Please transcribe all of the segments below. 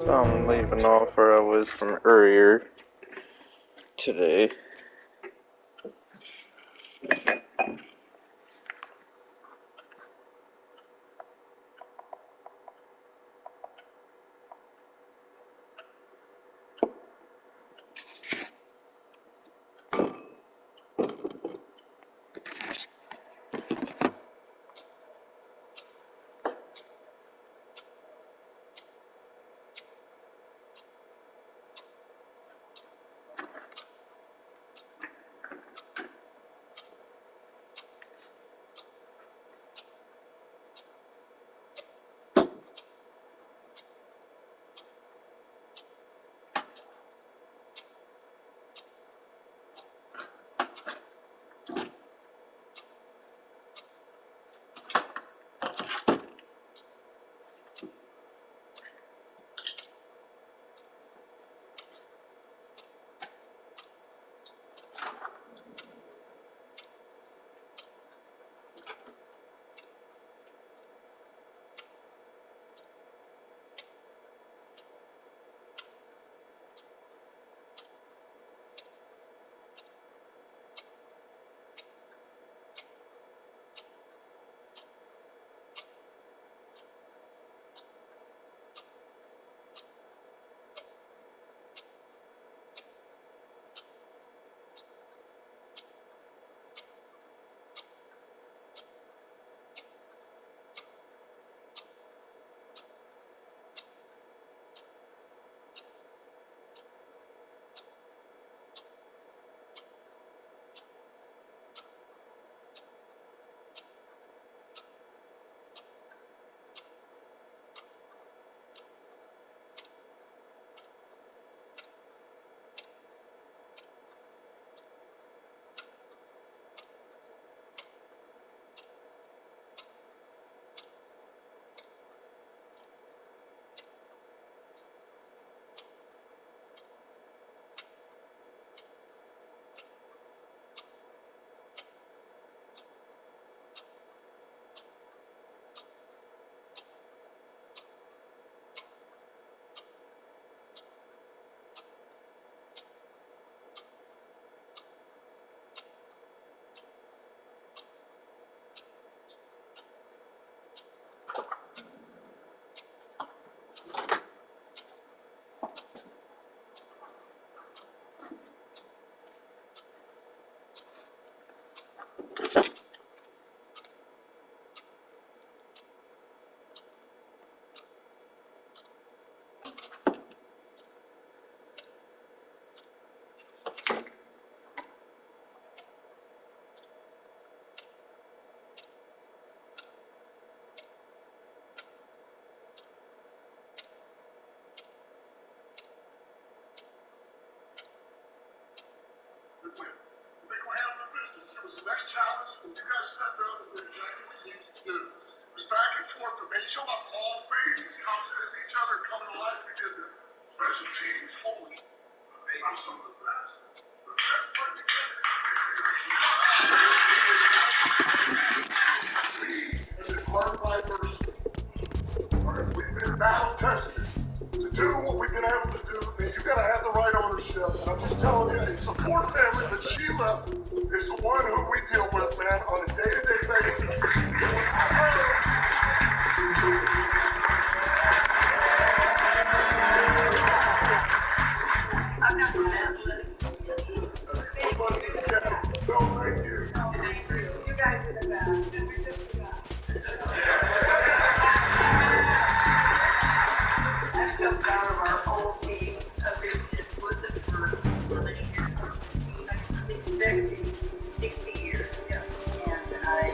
So I'm leaving off where I was from earlier today. It was the next challenge, and you guys stepped up and did exactly what you needed to do. It was back and forth, but they showed up all phases, confident in each other, coming to life. We did the special teams, holy. They are some of the best. The best part together. As a part of my adversity, we've been battle tested. To do what we've been able to do, man, you gotta have the right ownership. And I'm just telling you, it's a poor family, but Sheila is the one who we deal with, man, on a day-to-day basis. I'm not going to No, thank you. You guys are the best. And we're just the best. I'm so proud of our whole team. I've been with them for this year. I think 60 years. Yeah. And I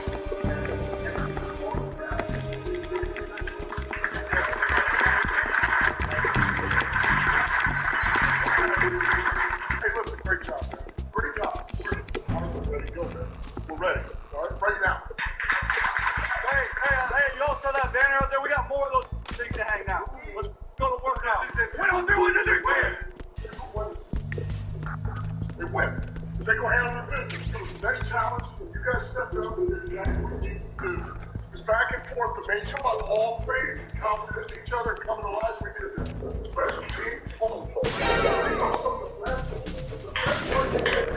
Hey, listen, great job, man. Great job. We're ready to go, man. We're ready. All right, right now. Hey, y'all saw that banner out there? We got more of those things to hang now. Let's go to work now. We don't do anything weird. They win. They go handle their business. It was the next challenge, and you guys stepped up and did exactly what you needed to do. It was back and forth, but they showed up all phases, confident in each other, coming to life. We did this. Special teams, home. You know some of the best work you get.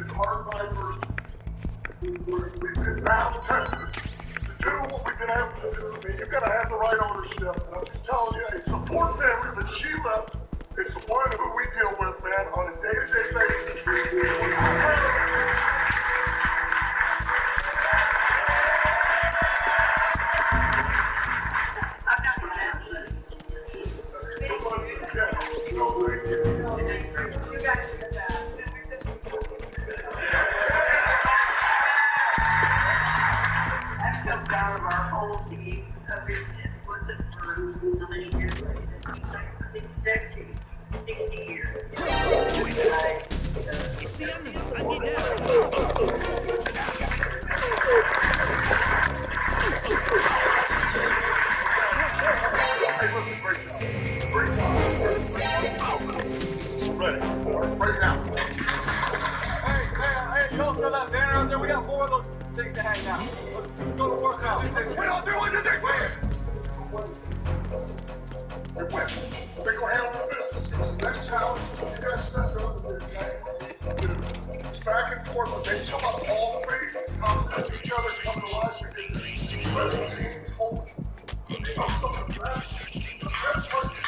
It's hard fibers. We've been battle tested to do what we've been able to do. I mean, you've got to have the right ownership. And I'm just telling you, it's a poor family, but she left. It's the one who we deal with, man, on a day-to-day basis. I'm not going to have it. You guys do that. That comes out of our whole team because it's with it for how many years? I think 60 years. It's the enemy. I need help. Hey, listen, great job. Great job. Ready. Right now. Hey, don't sell that banner out there. We got more of those things to hang out. Let's go to work now. We don't do anything. They win. They go handle the business. It was the next challenge. You guys stepped up and did it. Back and forth, but they come up all the way. Complement each other, come to life. Special teams, home. You know some of the best work you get.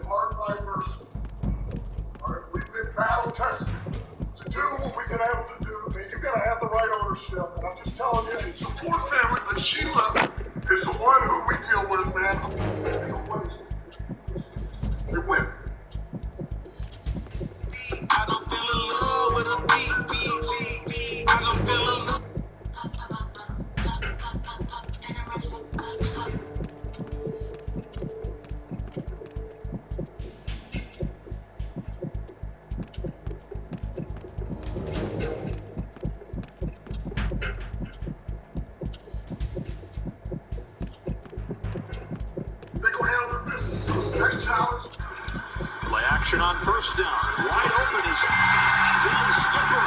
Hard fibers. All right, we've been battle tested to do what we've been able to do. Man, you've got to have the right ownership. And I'm just telling you, it's a poor family, but Sheila is the one who we deal with, man. They win. I don't feel in love with a beat. I don't feel in love. They go handle their business. It was the next challenge. Play action on first down. Wide open is Dylan Skipper.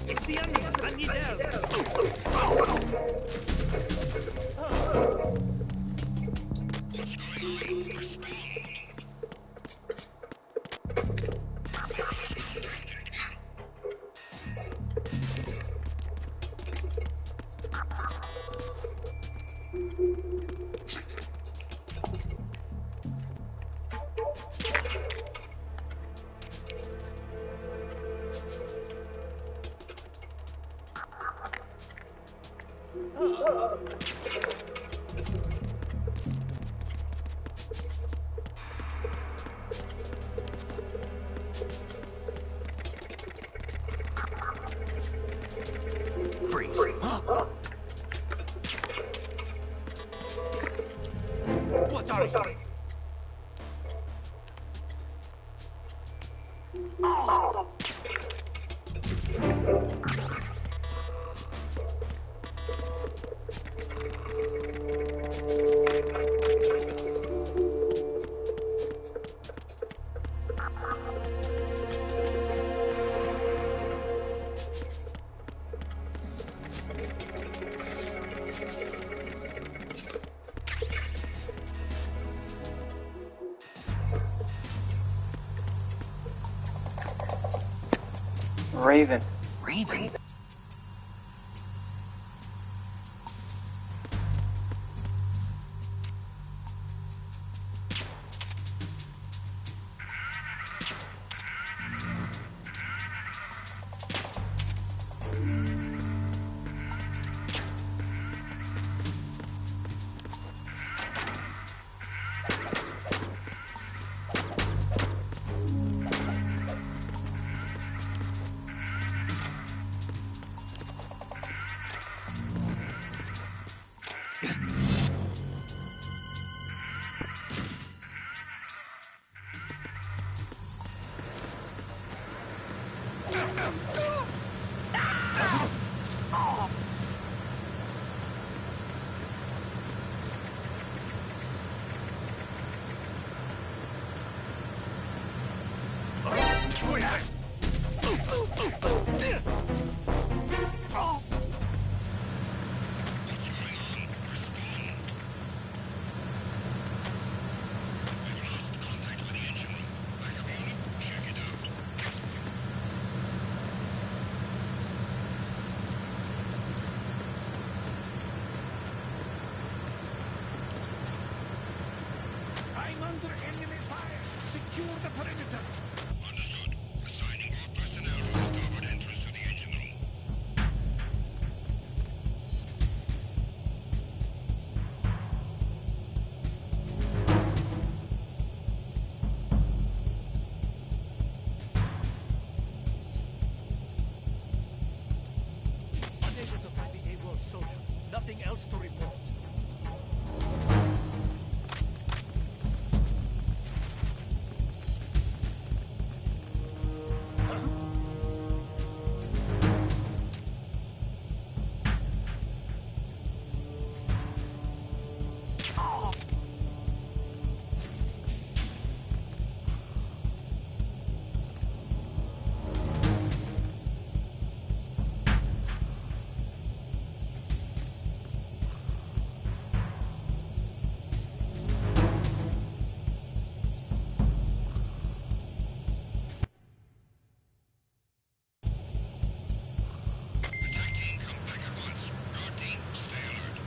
It's the enemy. I need help. Freeze. What are you? Raven. Raven. I'm under enemy fire. Secure the perimeter. Understood. Assigning all personnel to the starboard entrance to the engine room. Unable to find the AWOL soldier. Nothing else to report. Attack team, come back at once. Guard team, stay alert.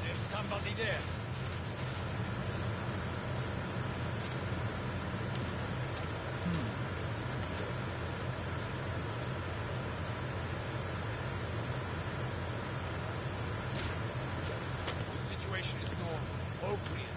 There's somebody there. The situation is normal. All clear.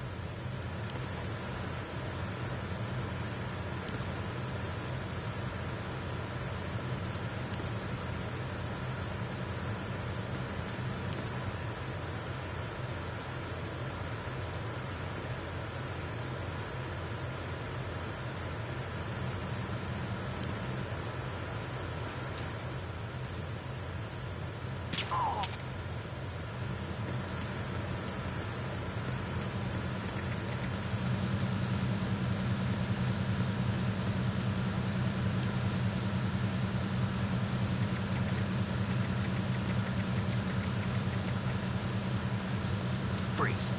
Freeze.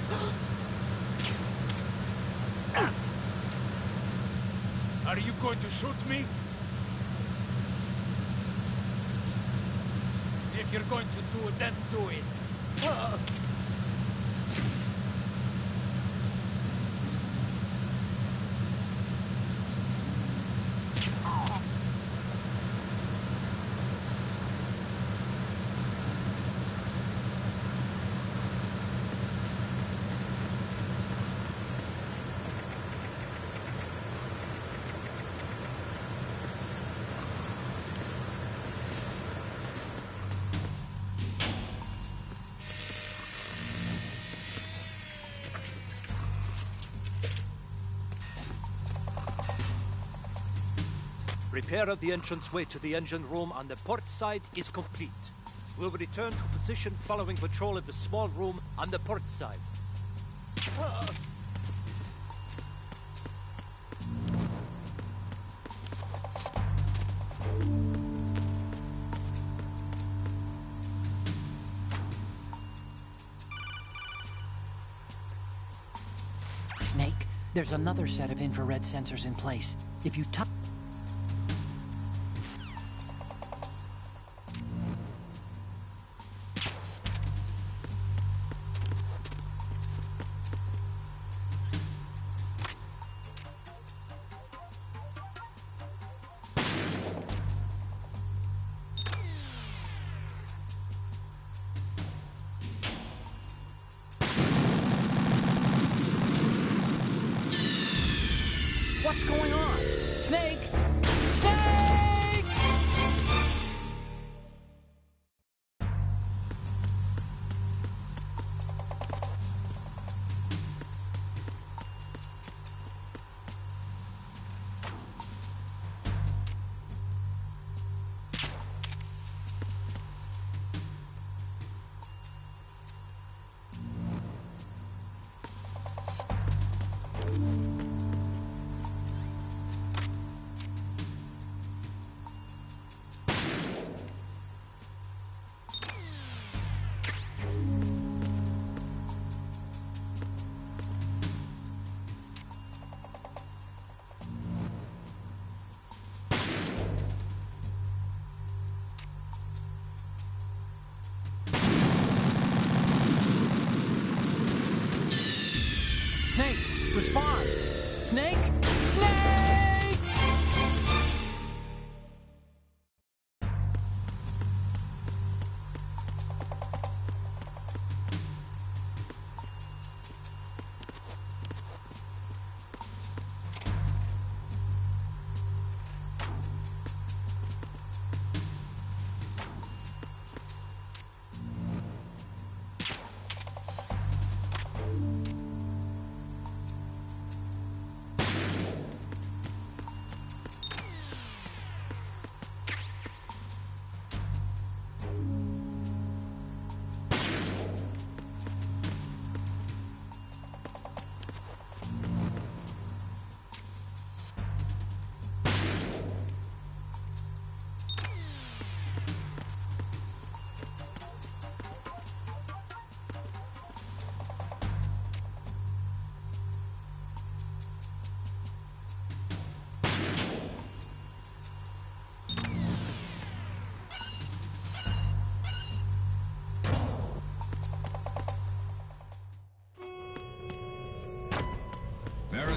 Are you going to shoot me? If you're going to do it, then do it. Repair of the entranceway to the engine room on the port side is complete. We'll return to position following patrol of the small room on the port side. Snake, there's another set of infrared sensors in place. If you touch... What's going on? Snake!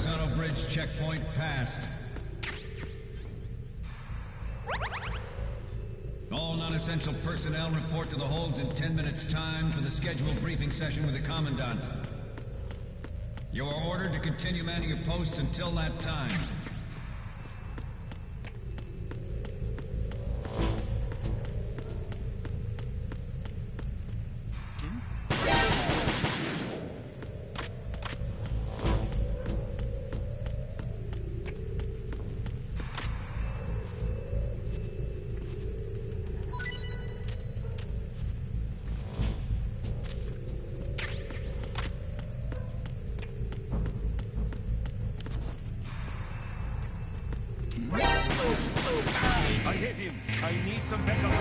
horizontal bridge checkpoint passed. All non-essential personnel report to the holds in 10 minutes' time for the scheduled briefing session with the Commandant. You are ordered to continue manning your posts until that time. I hit him. I need some backup.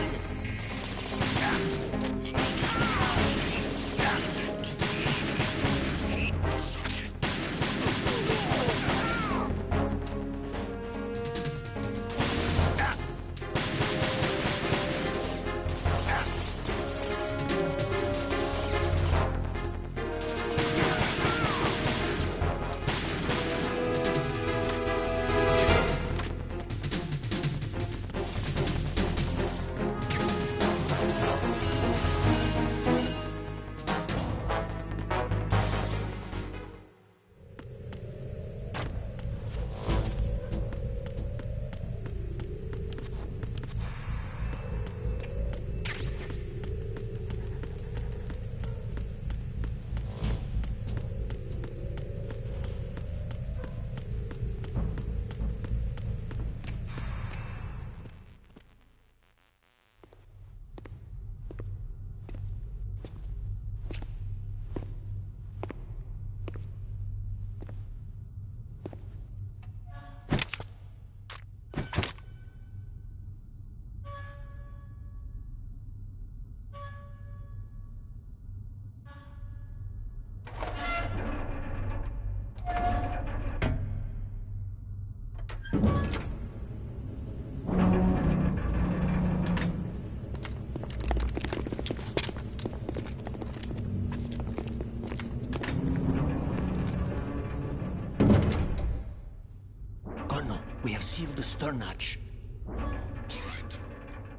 We have sealed the stern hatch. All right.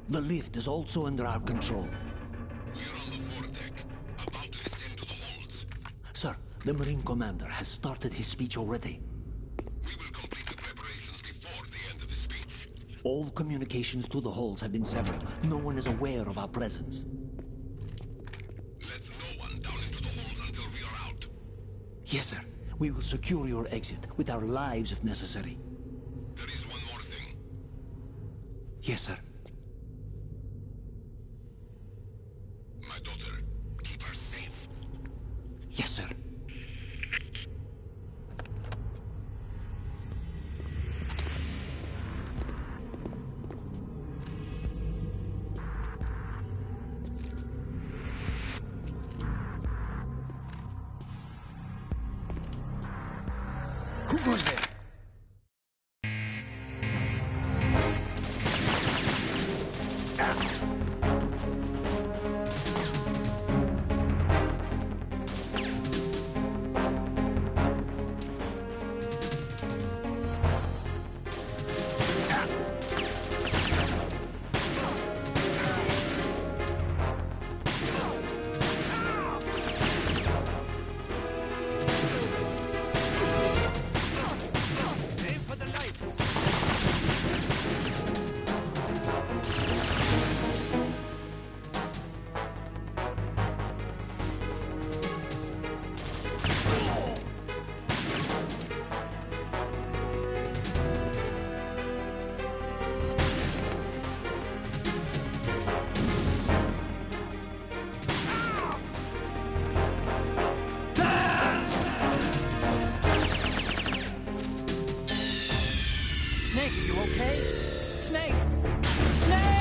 The lift is also under our control. We're on the foredeck, about to descend to the holds. Sir, the Marine Commander has started his speech already. We will complete the preparations before the end of the speech. All communications to the holds have been severed. No one is aware of our presence. Let no one down into the holds until we are out. Yes, sir. We will secure your exit, with our lives if necessary. There is one more thing. Yes, sir. My daughter, keep her safe. Yes, sir. Who goes there? Aim for the lights. Snake, you okay? Snake! Snake!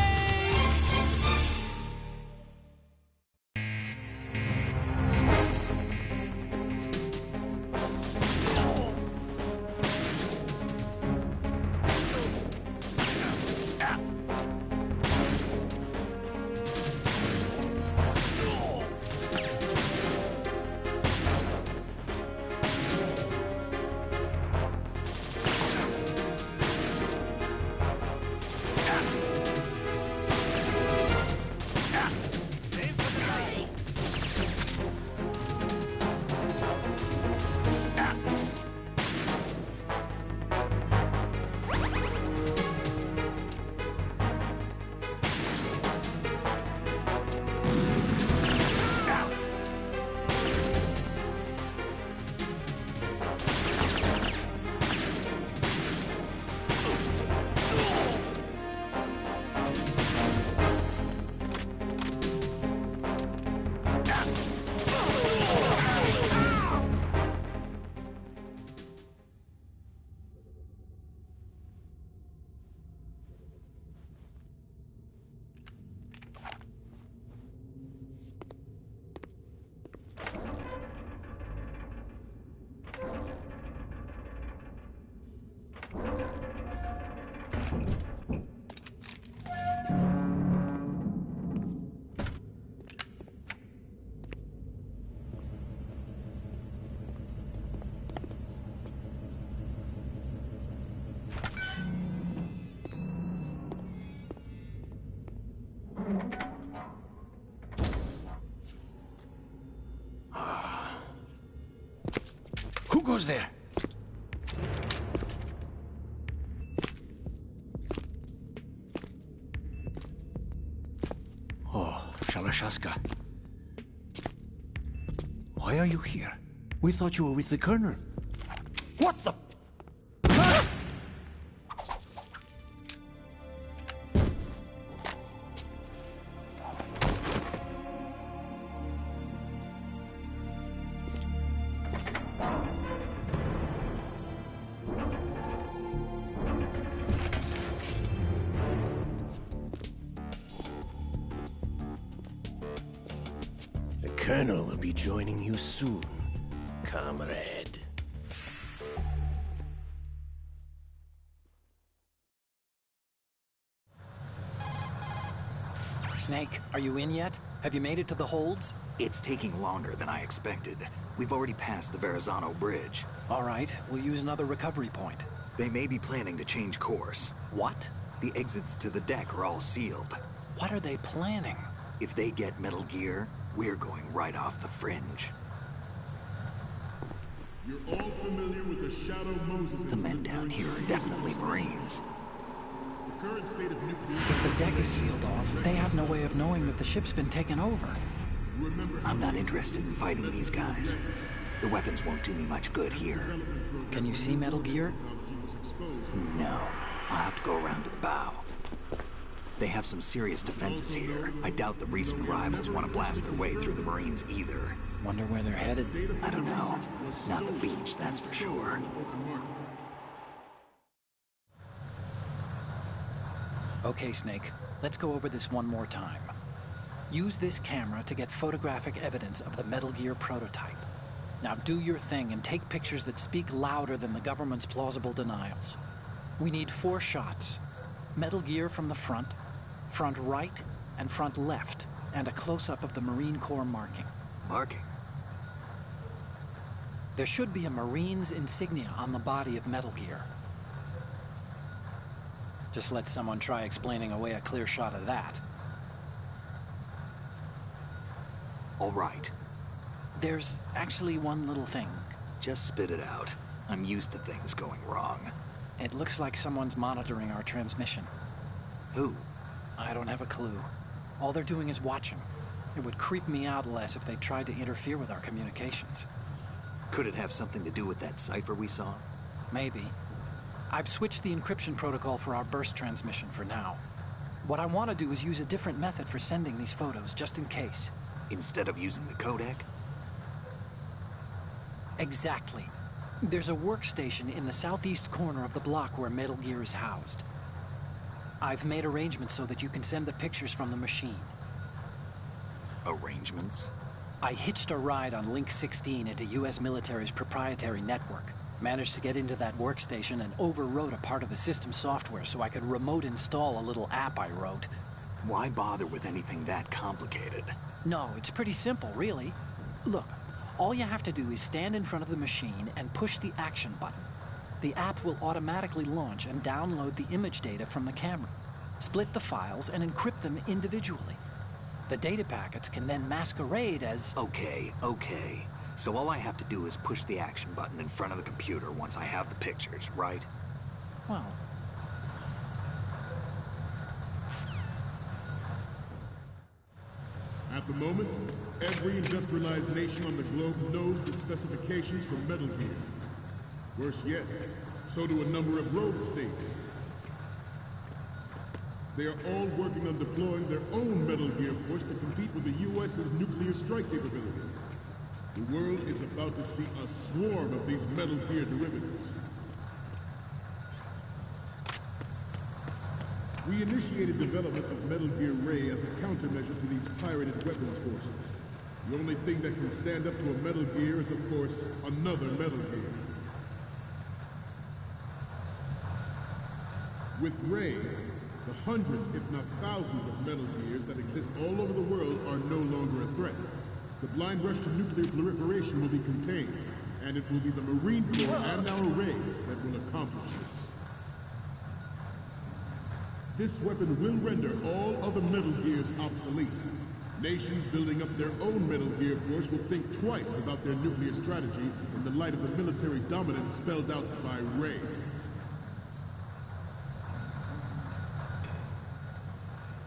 Who goes there? Oh, Shalashaska. Why are you here? We thought you were with the Colonel. What the... The Colonel will be joining you soon, comrade. Snake, are you in yet? Have you made it to the holds? It's taking longer than I expected. We've already passed the Verrazano Bridge. All right, we'll use another recovery point. They may be planning to change course. What? The exits to the deck are all sealed. What are they planning? If they get Metal Gear, we're going right off the fringe. You're all familiar with the Shadow Moses. The men down here are definitely Marines. The current state of nuclear... If the deck is sealed off, they have no way of knowing that the ship's been taken over. I'm not interested in fighting these guys. The weapons won't do me much good here. Can you see Metal Gear? No. I'll have to go around to the bow. They have some serious defenses here. I doubt the recent arrivals want to blast their way through the Marines either. Wonder where they're headed? I don't know. Not the beach, that's for sure. Okay, Snake. Let's go over this one more time. Use this camera to get photographic evidence of the Metal Gear prototype. Now do your thing and take pictures that speak louder than the government's plausible denials. We need 4 shots. Metal Gear from the front, front right, and front left, and a close-up of the Marine Corps marking. Marking? There should be a Marine's insignia on the body of Metal Gear. Just let someone try explaining away a clear shot of that. All right. There's actually one little thing. Just spit it out. I'm used to things going wrong. It looks like someone's monitoring our transmission. Who? I don't have a clue. All they're doing is watching. It would creep me out less if they tried to interfere with our communications. Could it have something to do with that cipher we saw? Maybe. I've switched the encryption protocol for our burst transmission for now. What I want to do is use a different method for sending these photos, just in case. Instead of using the codec? Exactly. There's a workstation in the southeast corner of the block where Metal Gear is housed. I've made arrangements so that you can send the pictures from the machine. Arrangements? I hitched a ride on Link 16 into U.S. military's proprietary network. Managed to get into that workstation and overwrote a part of the system software so I could remote install a little app I wrote. Why bother with anything that complicated? No, it's pretty simple, really. Look, all you have to do is stand in front of the machine and push the action button. The app will automatically launch and download the image data from the camera, split the files, and encrypt them individually. The data packets can then masquerade as... Okay. So all I have to do is push the action button in front of the computer once I have the pictures, right? Well... At the moment, every industrialized nation on the globe knows the specifications for Metal Gear. Worse yet, so do a number of rogue states. They are all working on deploying their own Metal Gear force to compete with the U.S.'s nuclear strike capability. The world is about to see a swarm of these Metal Gear derivatives. We initiated development of Metal Gear Ray as a countermeasure to these pirated weapons forces. The only thing that can stand up to a Metal Gear is, of course, another Metal Gear. With Ray, the hundreds, if not thousands, of Metal Gears that exist all over the world are no longer a threat. The blind rush to nuclear proliferation will be contained, and it will be the Marine Corps and our Ray that will accomplish this. This weapon will render all other Metal Gears obsolete. Nations building up their own Metal Gear force will think twice about their nuclear strategy in the light of the military dominance spelled out by Ray.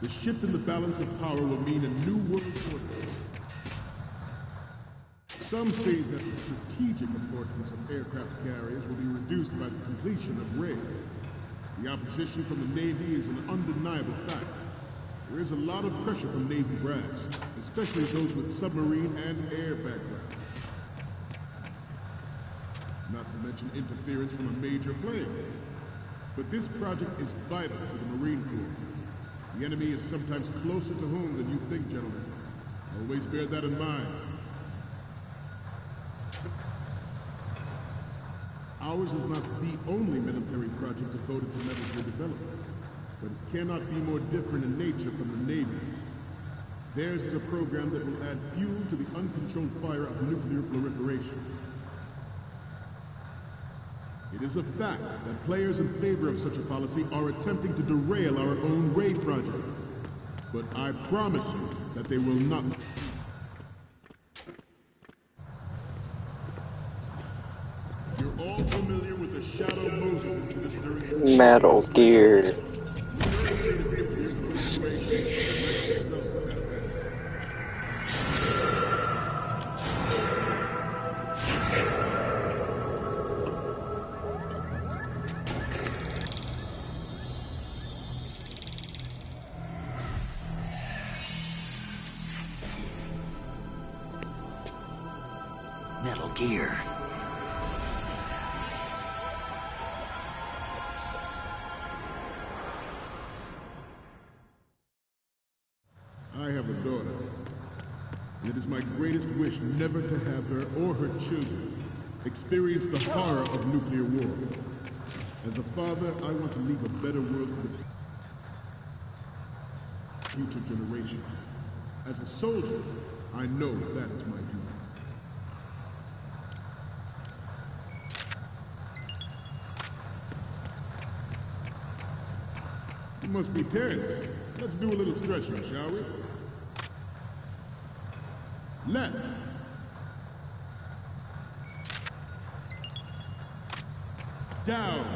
The shift in the balance of power will mean a new world order. Some say that the strategic importance of aircraft carriers will be reduced by the completion of Ray. The opposition from the Navy is an undeniable fact. There is a lot of pressure from Navy brass, especially those with submarine and air background. Not to mention interference from a major player. But this project is vital to the Marine Corps. The enemy is sometimes closer to home than you think, gentlemen. Always bear that in mind. Ours is not the only military project devoted to Metal Gear development, but it cannot be more different in nature from the Navy's. Theirs is a program that will add fuel to the uncontrolled fire of nuclear proliferation. It is a fact that players in favor of such a policy are attempting to derail our own Ray project. But I promise you that they will not succeed. You're all familiar with the Shadow Moses incident during the Metal Gear. Metal Gear. I have a daughter, and it is my greatest wish never to have her or her children experience the horror of nuclear war. As a father, I want to leave a better world for the future generation. As a soldier, I know that is my duty. You must be tense. Let's do a little stretching, shall we? Left. Down.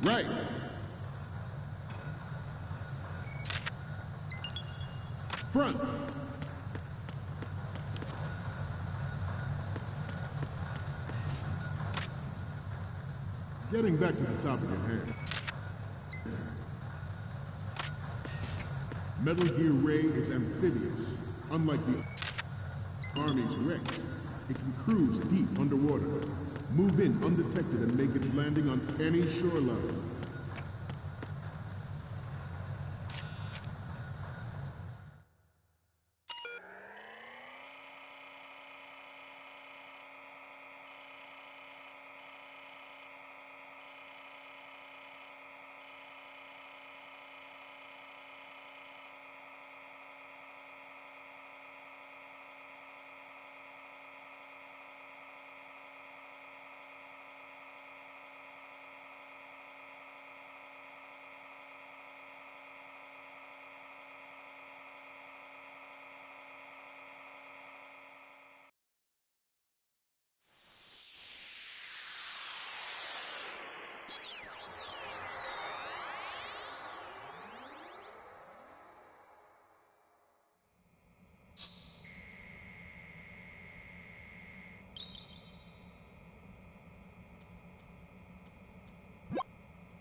Right. Front. Getting back to the topic at hand. Metal Gear Ray is amphibious. Unlike the Army's Rex, it can cruise deep underwater, move in undetected, and make its landing on any shoreline.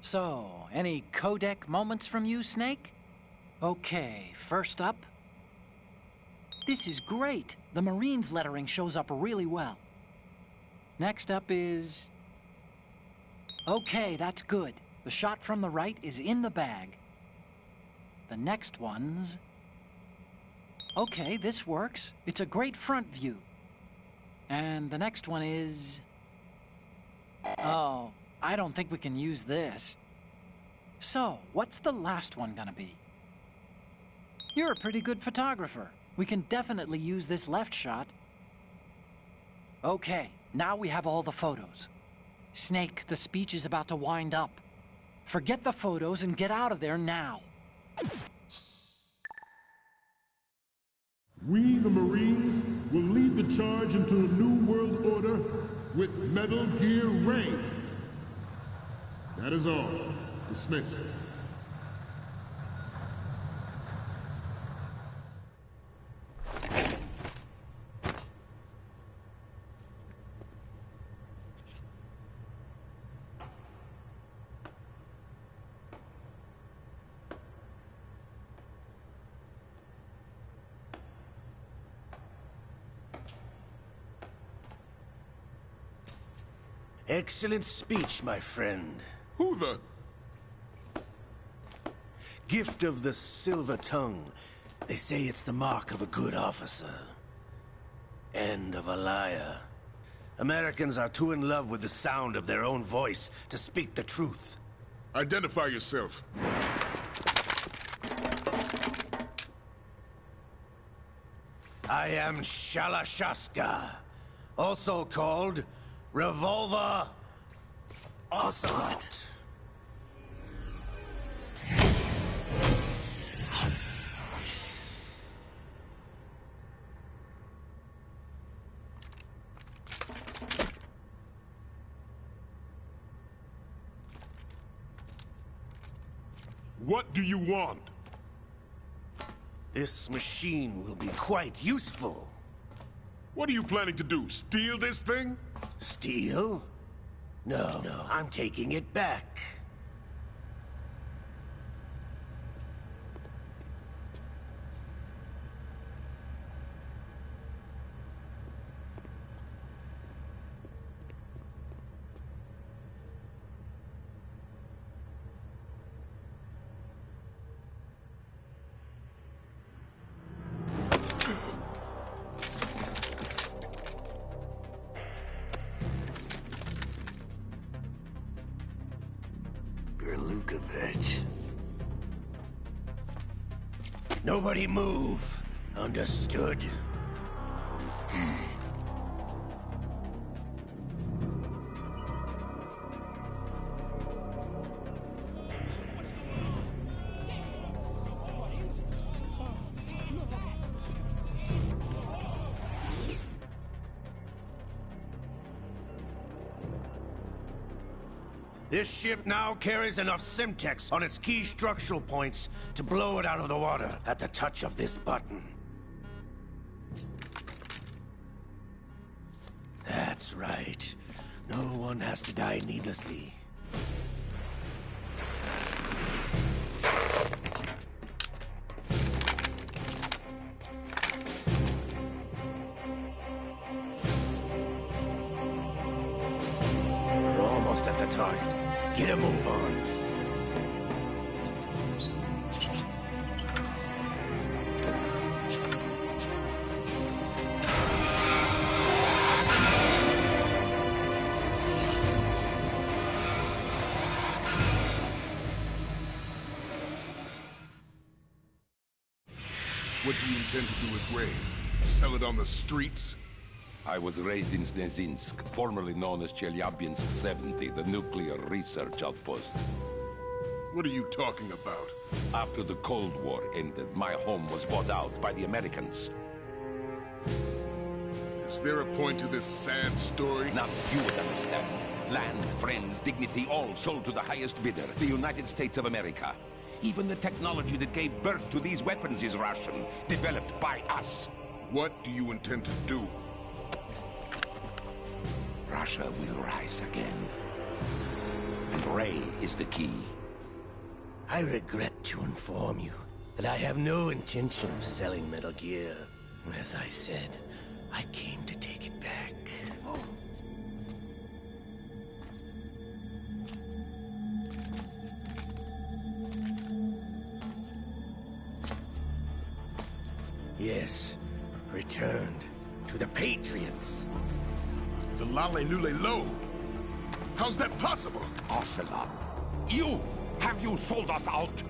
So, any codec moments from you, Snake? Okay, first up. This is great. The Marines lettering shows up really well. Next up is... Okay, that's good. The shot from the right is in the bag. The next one's... Okay, this works. It's a great front view. And the next one is... Oh, I don't think we can use this. So, what's the last one gonna be? You're a pretty good photographer. We can definitely use this left shot. Okay, now we have all the photos. Snake, the speech is about to wind up. Forget the photos and get out of there now. We, the Marines, will lead the charge into a new world order with Metal Gear Ray. That is all. Dismissed. Excellent speech, my friend. Who the... Gift of the silver tongue. They say it's the mark of a good officer. And of a liar. Americans are too in love with the sound of their own voice to speak the truth. Identify yourself. I am Shalashaska, also called Revolver Ocelot. What do you want? This machine will be quite useful. What are you planning to do? Steal this thing? Steal? No, I'm taking it back. Nobody move. Understood? This ship now carries enough Simtex on its key structural points to blow it out of the water at the touch of this button. That's right. No one has to die needlessly. We're almost at the target. Get a move on. What do you intend to do with Ray? Sell it on the streets? I was raised in Snezinsk, formerly known as Chelyabinsk 70, the nuclear research outpost. What are you talking about? After the Cold War ended, my home was bought out by the Americans. Is there a point to this sad story? Now you would understand. Land, friends, dignity, all sold to the highest bidder, the United States of America. Even the technology that gave birth to these weapons is Russian, developed by us. What do you intend to do? Russia will rise again. And Ray is the key. I regret to inform you that I have no intention of selling Metal Gear. As I said, I came to take it back. Yes, returned to the Patriots. The Lale Lule Lo. How's that possible? Ocelot, have you sold us out?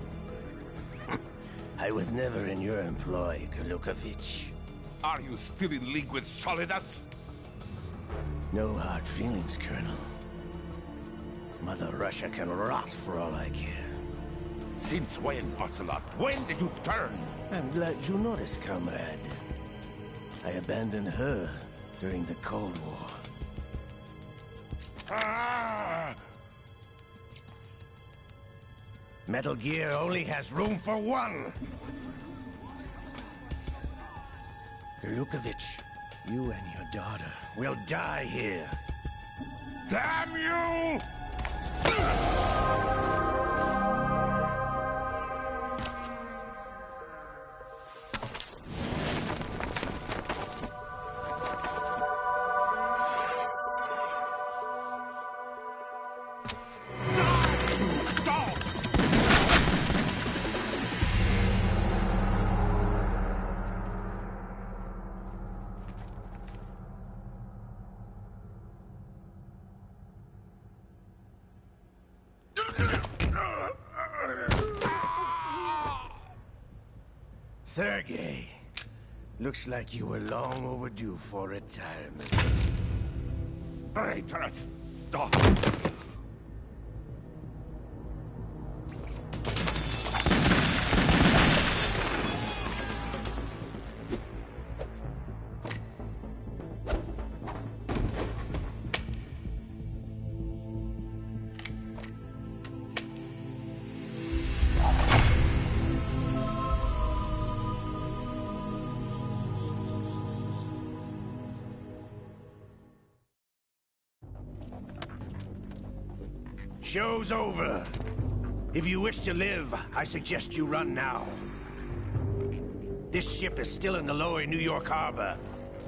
I was never in your employ, Glukovich. Are you still in league with Solidus? No hard feelings, Colonel. Mother Russia can rot for all I care. Since when, Ocelot? When did you turn? I'm glad you noticed, comrade. I abandoned her during the Cold War. Ah! Metal Gear only has room for one! Glukovich, you and your daughter will die here. Damn you! Sergei, looks like you were long overdue for retirement. Traitors! Stop! Show's over. If you wish to live, I suggest you run now. This ship is still in the lower New York harbor.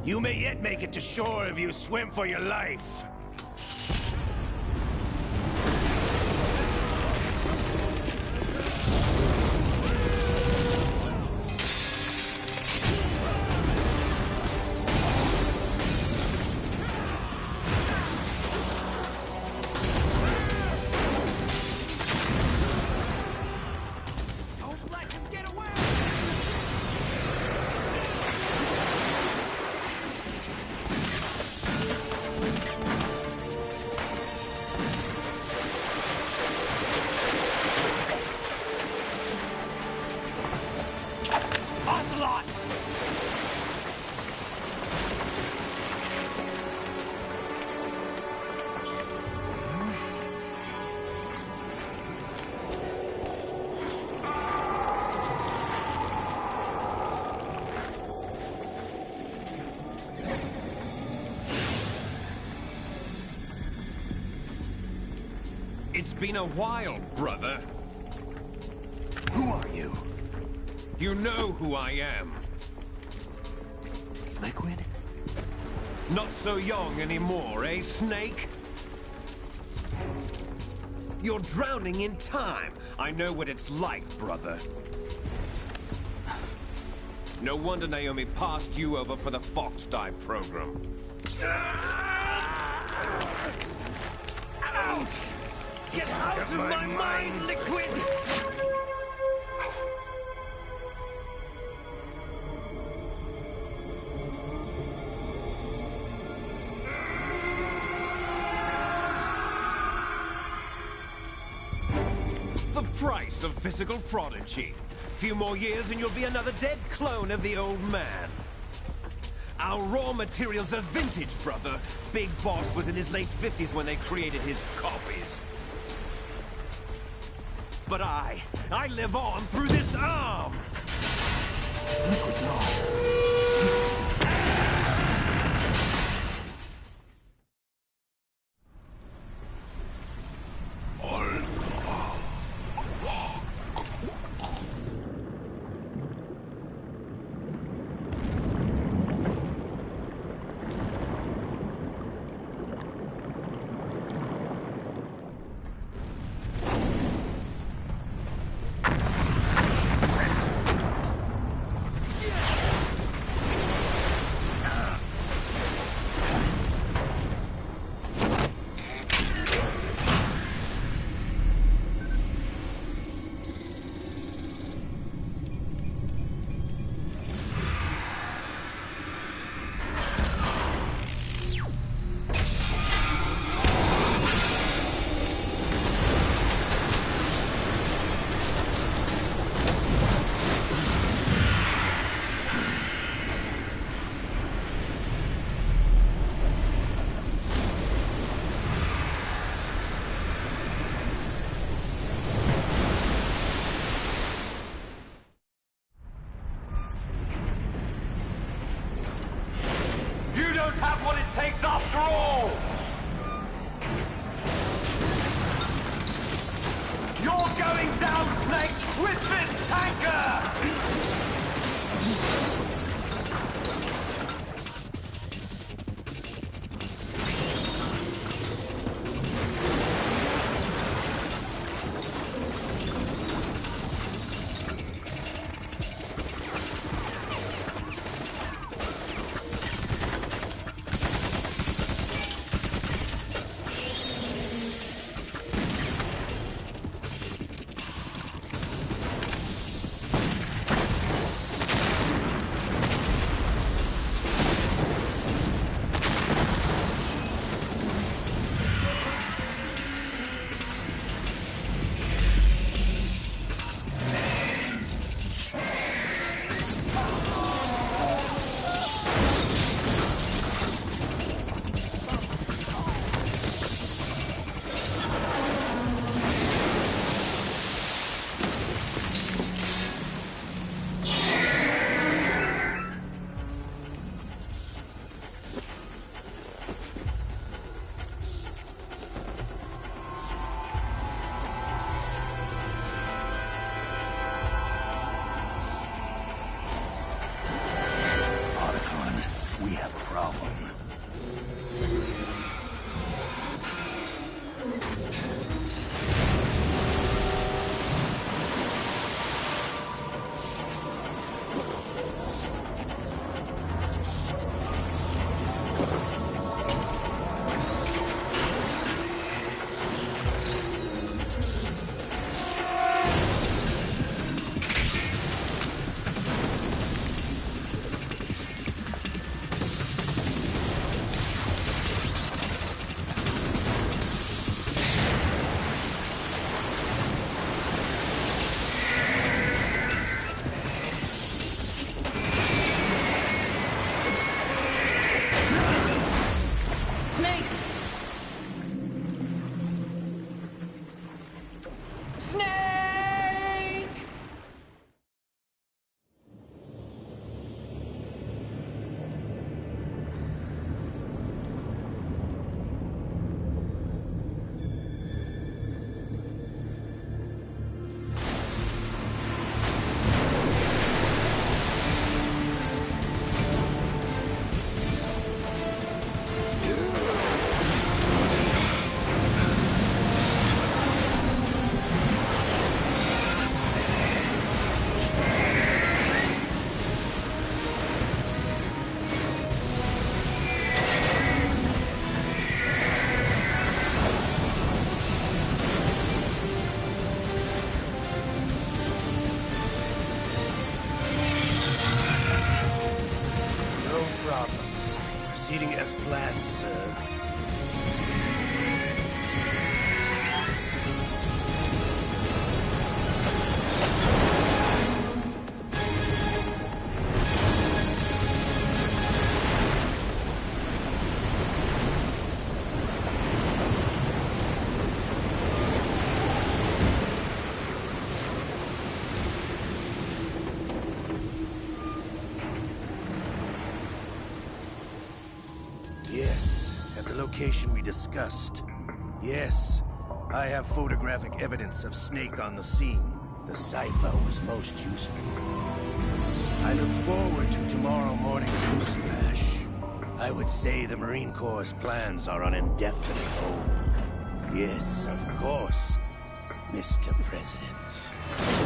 You may yet make it to shore if you swim for your life. It's been a while, brother. Who are you? You know who I am. Liquid? Not so young anymore, eh, Snake? You're drowning in time. I know what it's like, brother. No wonder Naomi passed you over for the Fox Die program. Ouch! Get out of my mind, Liquid! The price of physical prodigy. Few more years and you'll be another dead clone of the old man. Our raw materials are vintage, brother. Big Boss was in his late 50s when they created his copies. But I live on through this arm! Liquid's on. all going down, Snake, with this tanker! We have a problem. Proceeding as planned, sir. Yes, at the location we discussed. Yes, I have photographic evidence of Snake on the scene. The cipher was most useful. I look forward to tomorrow morning's news flash. I would say the Marine Corps' plans are on indefinite hold. Yes, of course, Mr. President.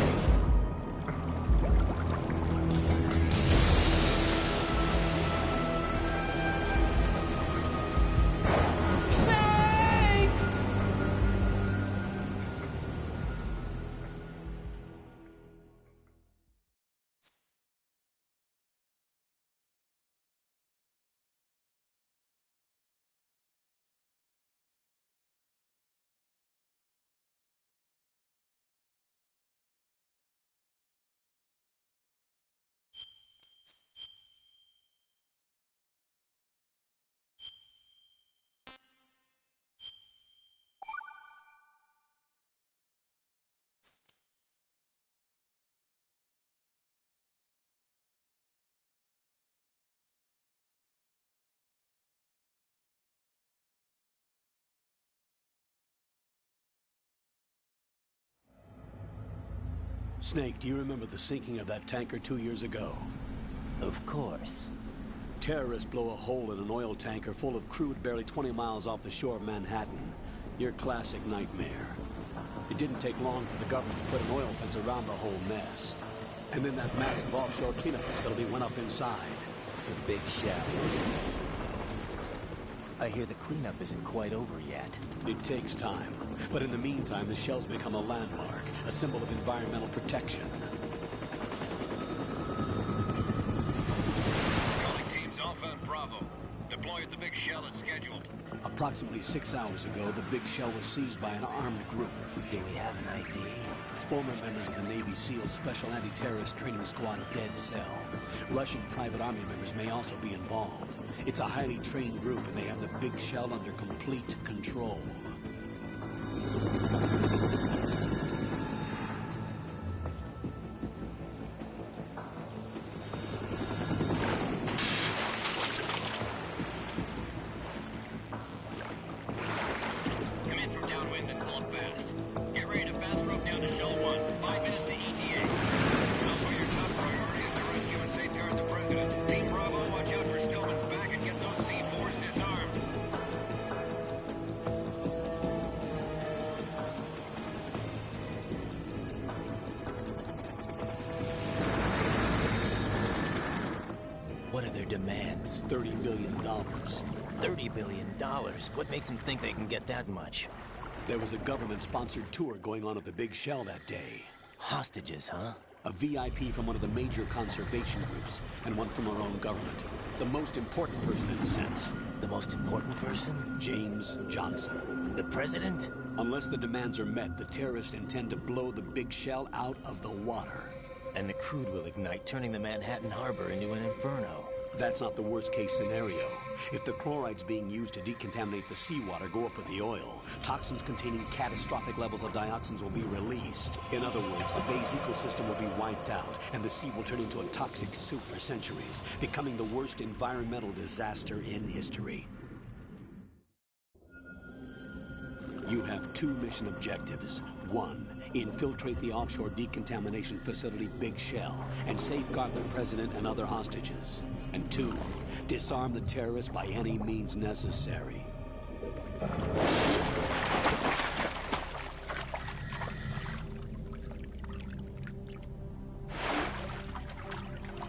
Snake, do you remember the sinking of that tanker 2 years ago? Of course. Terrorists blow a hole in an oil tanker full of crude barely 20 miles off the shore of Manhattan. Your classic nightmare. It didn't take long for the government to put an oil fence around the whole mess. And then that massive offshore cleanup facility went up inside. The big shell. I hear the cleanup isn't quite over yet. It takes time. But in the meantime, the shell's become a landmark, a symbol of environmental protection. Calling teams Alpha and Bravo. Deploy at the big shell as scheduled. Approximately 6 hours ago, the big shell was seized by an armed group. Do we have an ID? Former members of the Navy SEALs Special Anti-Terrorist Training Squad Dead Cell. Russian private army members may also be involved. It's a highly trained group, and they have the big shell under complete control. Come in from downwind and pull up fast. Get ready to fast rope down to Shell 1. 5 minutes to ETA. Alpha, your top priority is to rescue and safeguard the President. Team Bravo, watch out for Stillman's back and get those C4s disarmed. What are their demands? $30 billion. $30 billion? What makes them think they can get that much? There was a government-sponsored tour going on at the big shell that day. Hostages, huh? A VIP from one of the major conservation groups, and one from our own government. The most important person in a sense. The most important person? James Johnson. The president? Unless the demands are met, the terrorists intend to blow the big shell out of the water. And the crude will ignite, turning the Manhattan Harbor into an inferno. That's not the worst-case scenario. If the chlorides being used to decontaminate the seawater go up with the oil, toxins containing catastrophic levels of dioxins will be released. In other words, the bay's ecosystem will be wiped out, and the sea will turn into a toxic soup for centuries, becoming the worst environmental disaster in history. You have 2 mission objectives. 1, infiltrate the offshore decontamination facility Big Shell and safeguard the president and other hostages. And 2, disarm the terrorists by any means necessary.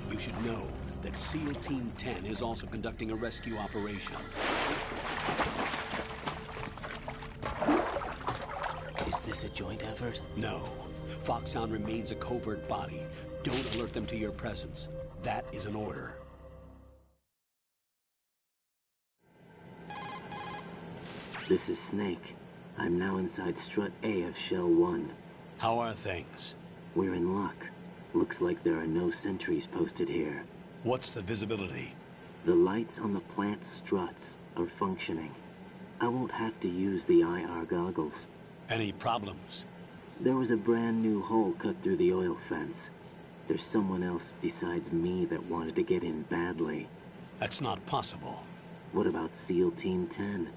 You should know that SEAL Team 10 is also conducting a rescue operation. Is this a joint effort? No. Foxhound remains a covert body. Don't alert them to your presence. That is an order. This is Snake. I'm now inside Strut A of Shell 1. How are things? We're in luck. Looks like there are no sentries posted here. What's the visibility? The lights on the plant's struts are functioning. I won't have to use the IR goggles. Any problems? There was a brand new hole cut through the oil fence. There's someone else besides me that wanted to get in badly. That's not possible. What about SEAL Team 10?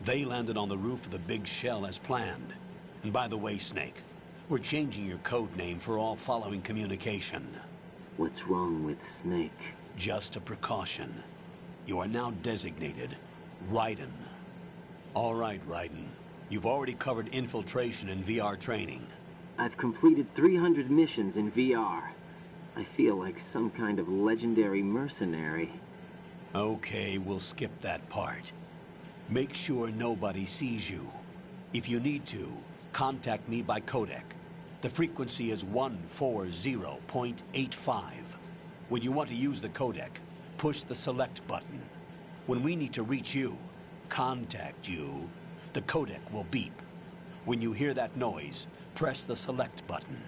They landed on the roof of the Big Shell as planned. And by the way, Snake, we're changing your code name for all following communication. What's wrong with Snake? Just a precaution. You are now designated Raiden. All right, Raiden. You've already covered infiltration and VR training. I've completed 300 missions in VR. I feel like some kind of legendary mercenary. Okay, we'll skip that part. Make sure nobody sees you. If you need to, contact me by codec. The frequency is 140.85. When you want to use the codec, push the select button. When we need to reach you, contact you, the codec will beep. When you hear that noise, press the select button.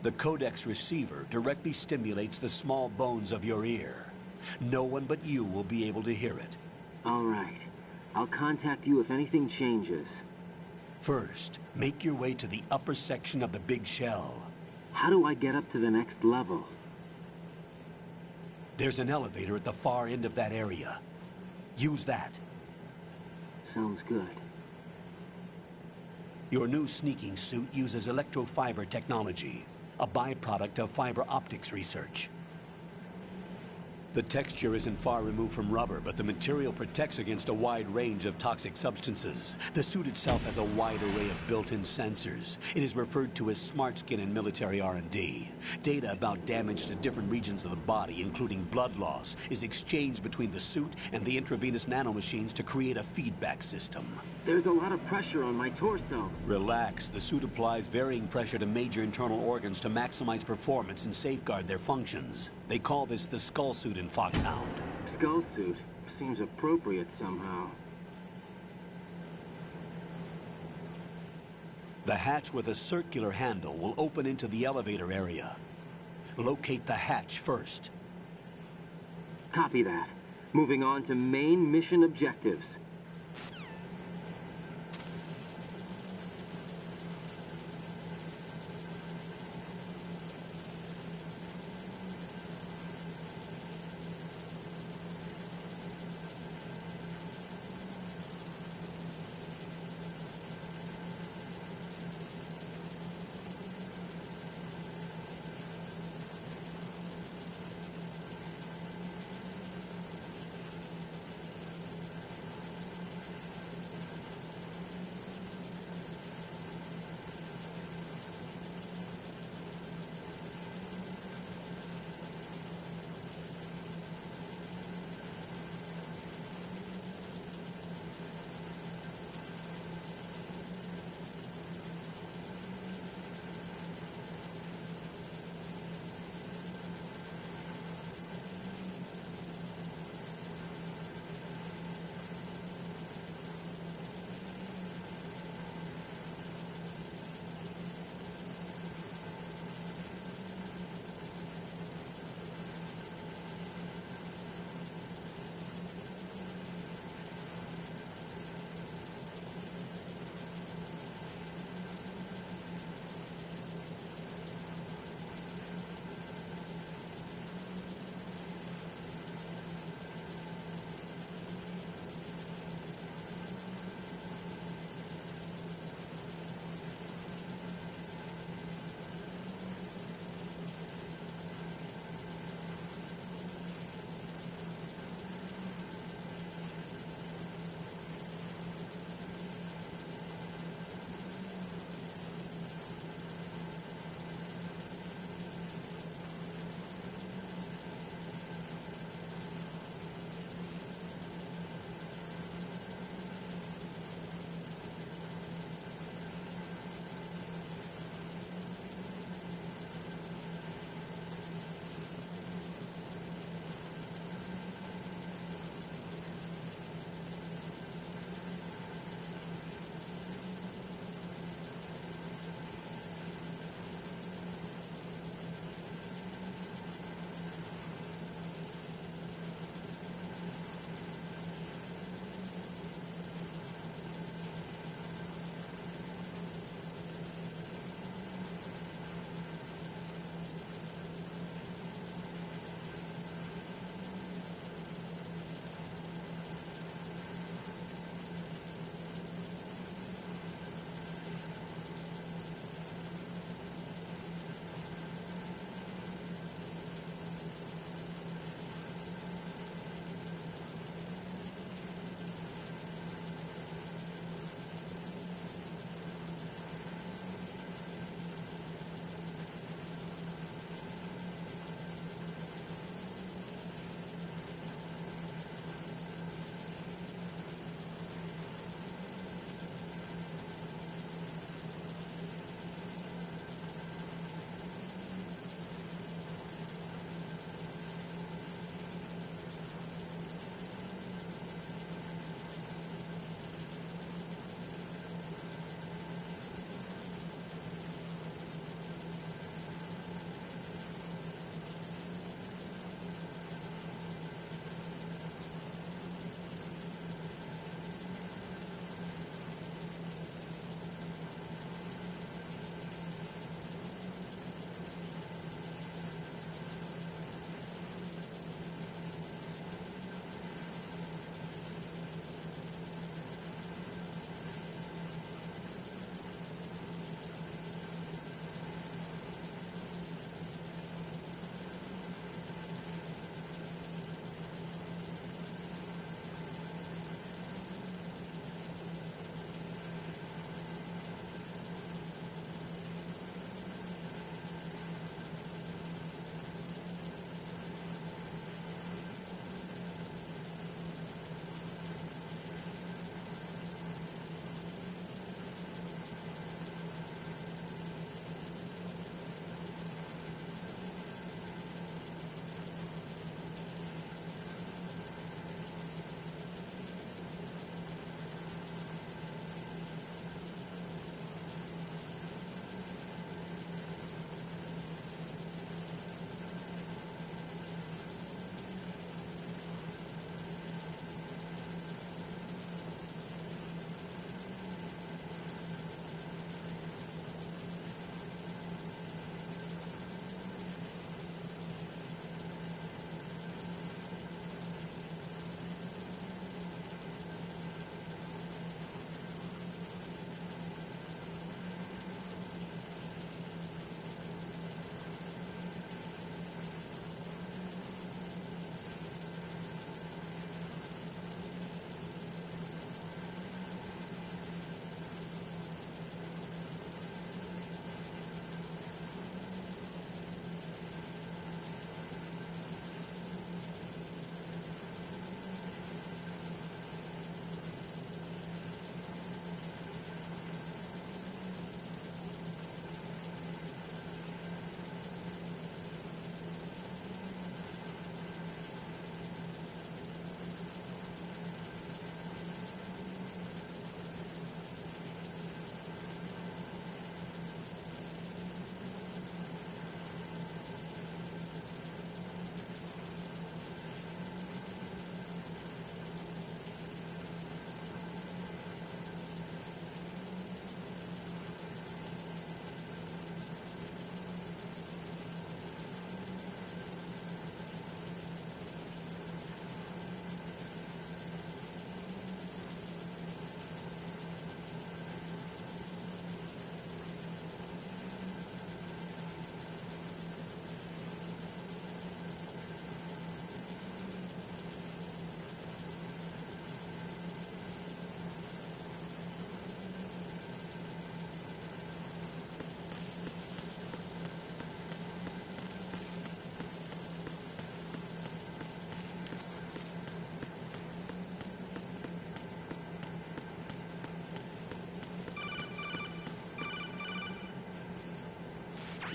The codec's receiver directly stimulates the small bones of your ear. No one but you will be able to hear it. All right. I'll contact you if anything changes. First, make your way to the upper section of the Big Shell. How do I get up to the next level? There's an elevator at the far end of that area. Use that. Sounds good. Your new sneaking suit uses electrofiber technology. a byproduct of fiber optics research. The texture isn't far removed from rubber, but the material protects against a wide range of toxic substances. The suit itself has a wide array of built-in sensors. It is referred to as smart skin in military R&D. Data about damage to different regions of the body, including blood loss, is exchanged between the suit and the intravenous nanomachines to create a feedback system. There's a lot of pressure on my torso. Relax. The suit applies varying pressure to major internal organs to maximize performance and safeguard their functions. They call this the skull suit in Foxhound. Skull suit seems appropriate somehow. The hatch with a circular handle will open into the elevator area. Locate the hatch first. Copy that. Moving on to main mission objectives.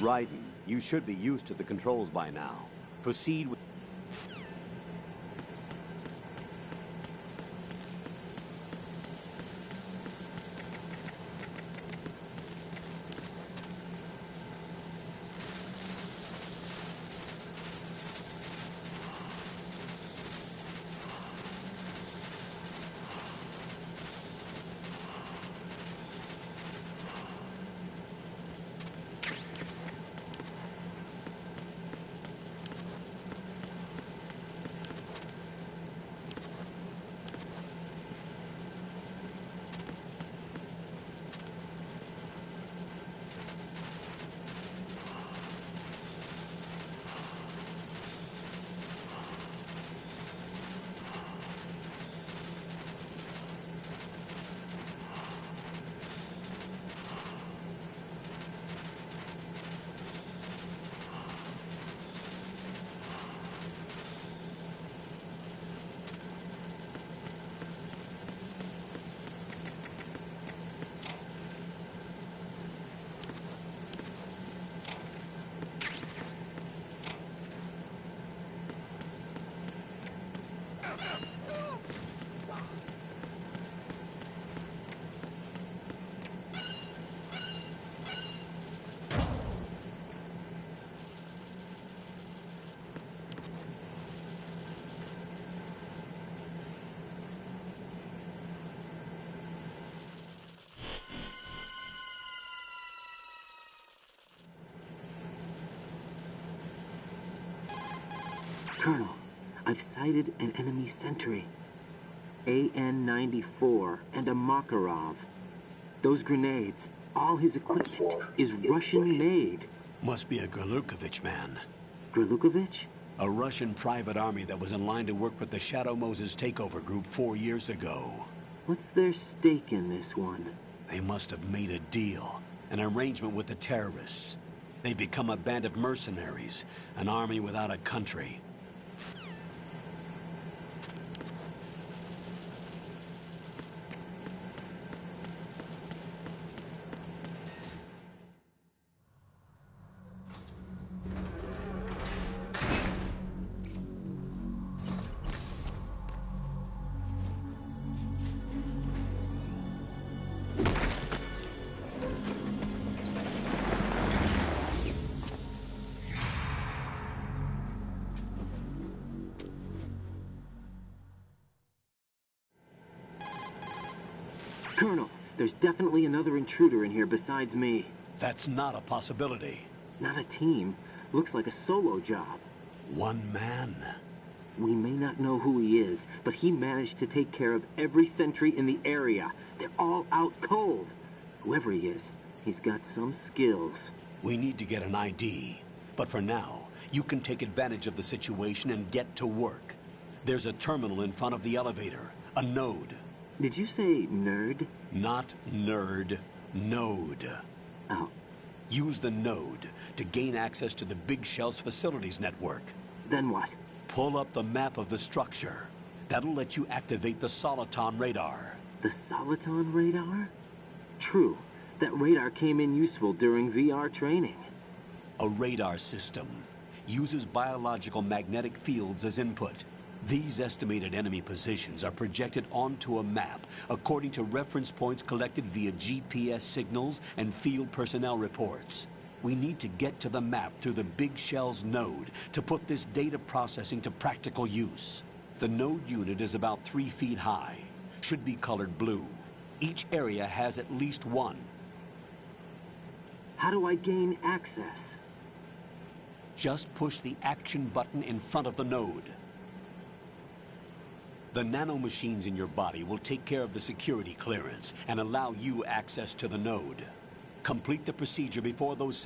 Raiden, you should be used to the controls by now. Proceed with... Colonel, I've sighted an enemy sentry. AN-94 and a Makarov. Those grenades, all his equipment is Russian-made. Must be a Gerlukovich man. Gerlukovich? A Russian private army that was in line to work with the Shadow Moses takeover group 4 years ago. What's their stake in this one? They must have made a deal, an arrangement with the terrorists. They become a band of mercenaries, an army without a country. Colonel, there's definitely another intruder in here besides me. That's not a possibility. Not a team. Looks like a solo job. One man. We may not know who he is, but he managed to take care of every sentry in the area. They're all out cold. Whoever he is, he's got some skills. We need to get an ID. But for now, you can take advantage of the situation and get to work. There's a terminal in front of the elevator. A node. Did you say nerd? Not nerd. Node. Oh. Use the node to gain access to the Big Shell's facilities network. Then what? Pull up the map of the structure. That'll let you activate the Soliton radar. The Soliton radar? True. That radar came in useful during VR training. A radar system uses biological magnetic fields as input. These estimated enemy positions are projected onto a map according to reference points collected via GPS signals and field personnel reports. We need to get to the map through the Big Shell's node to put this data processing to practical use. The node unit is about 3 feet high, should be colored blue. Each area has at least one. How do I gain access? Just push the action button in front of the node. The nanomachines in your body will take care of the security clearance and allow you access to the node. Complete the procedure before those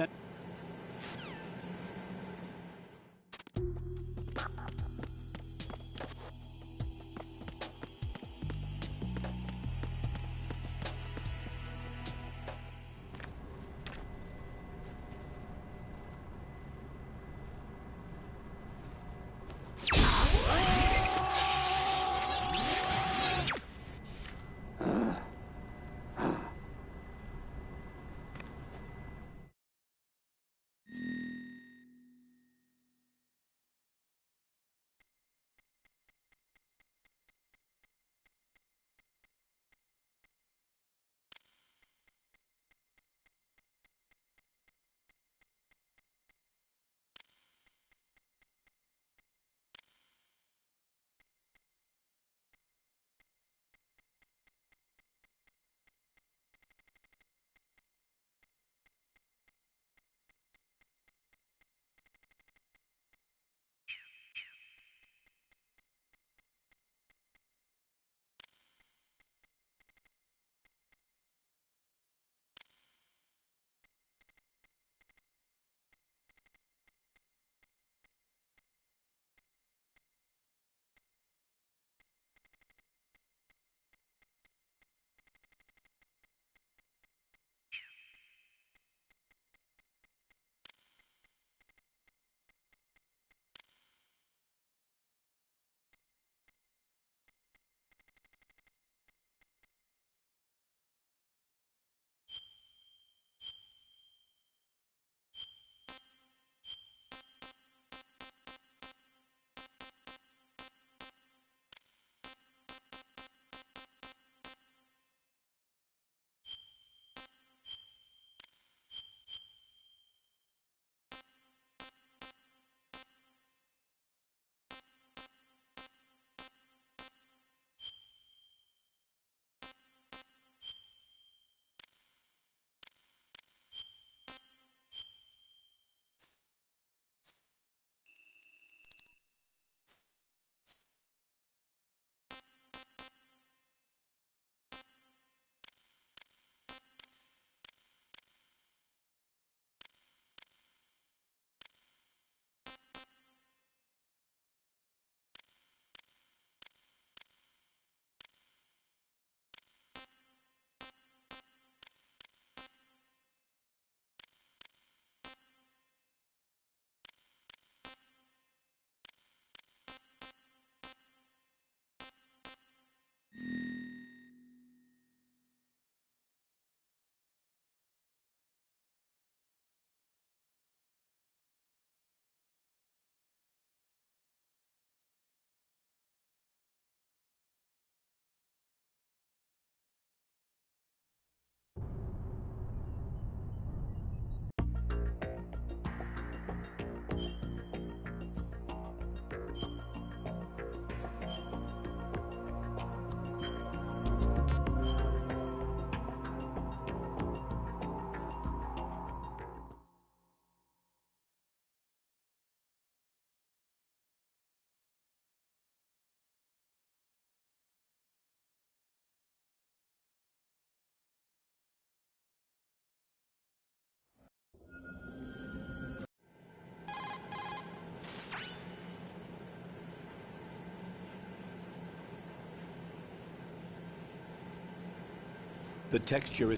The texture is...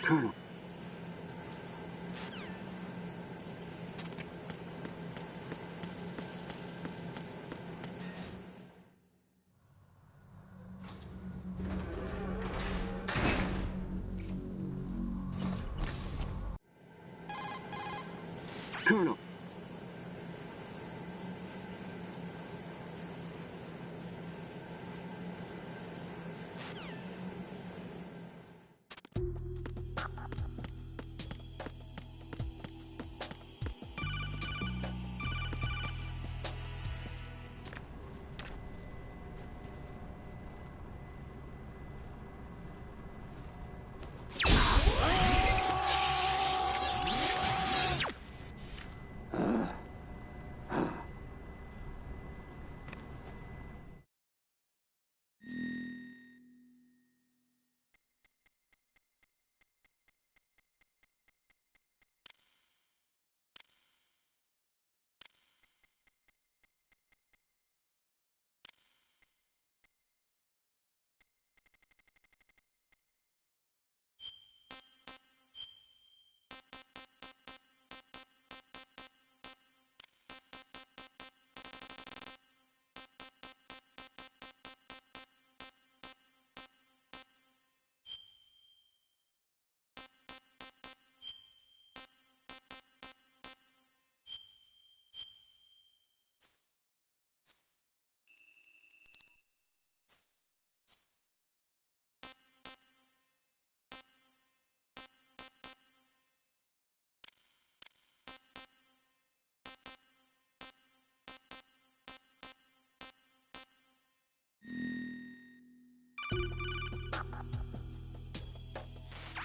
Colonel. Colonel.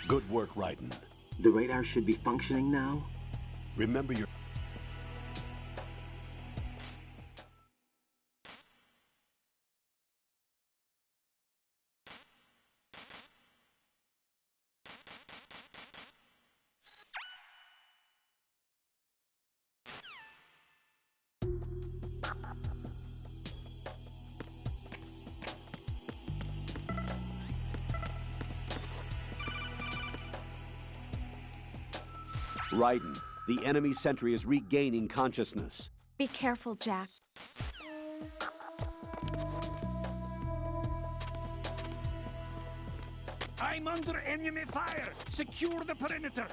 Good work, Raiden. The radar should be functioning now? Remember your... Raiden, the enemy sentry is regaining consciousness. Be careful, Jack. I'm under enemy fire! Secure the perimeter!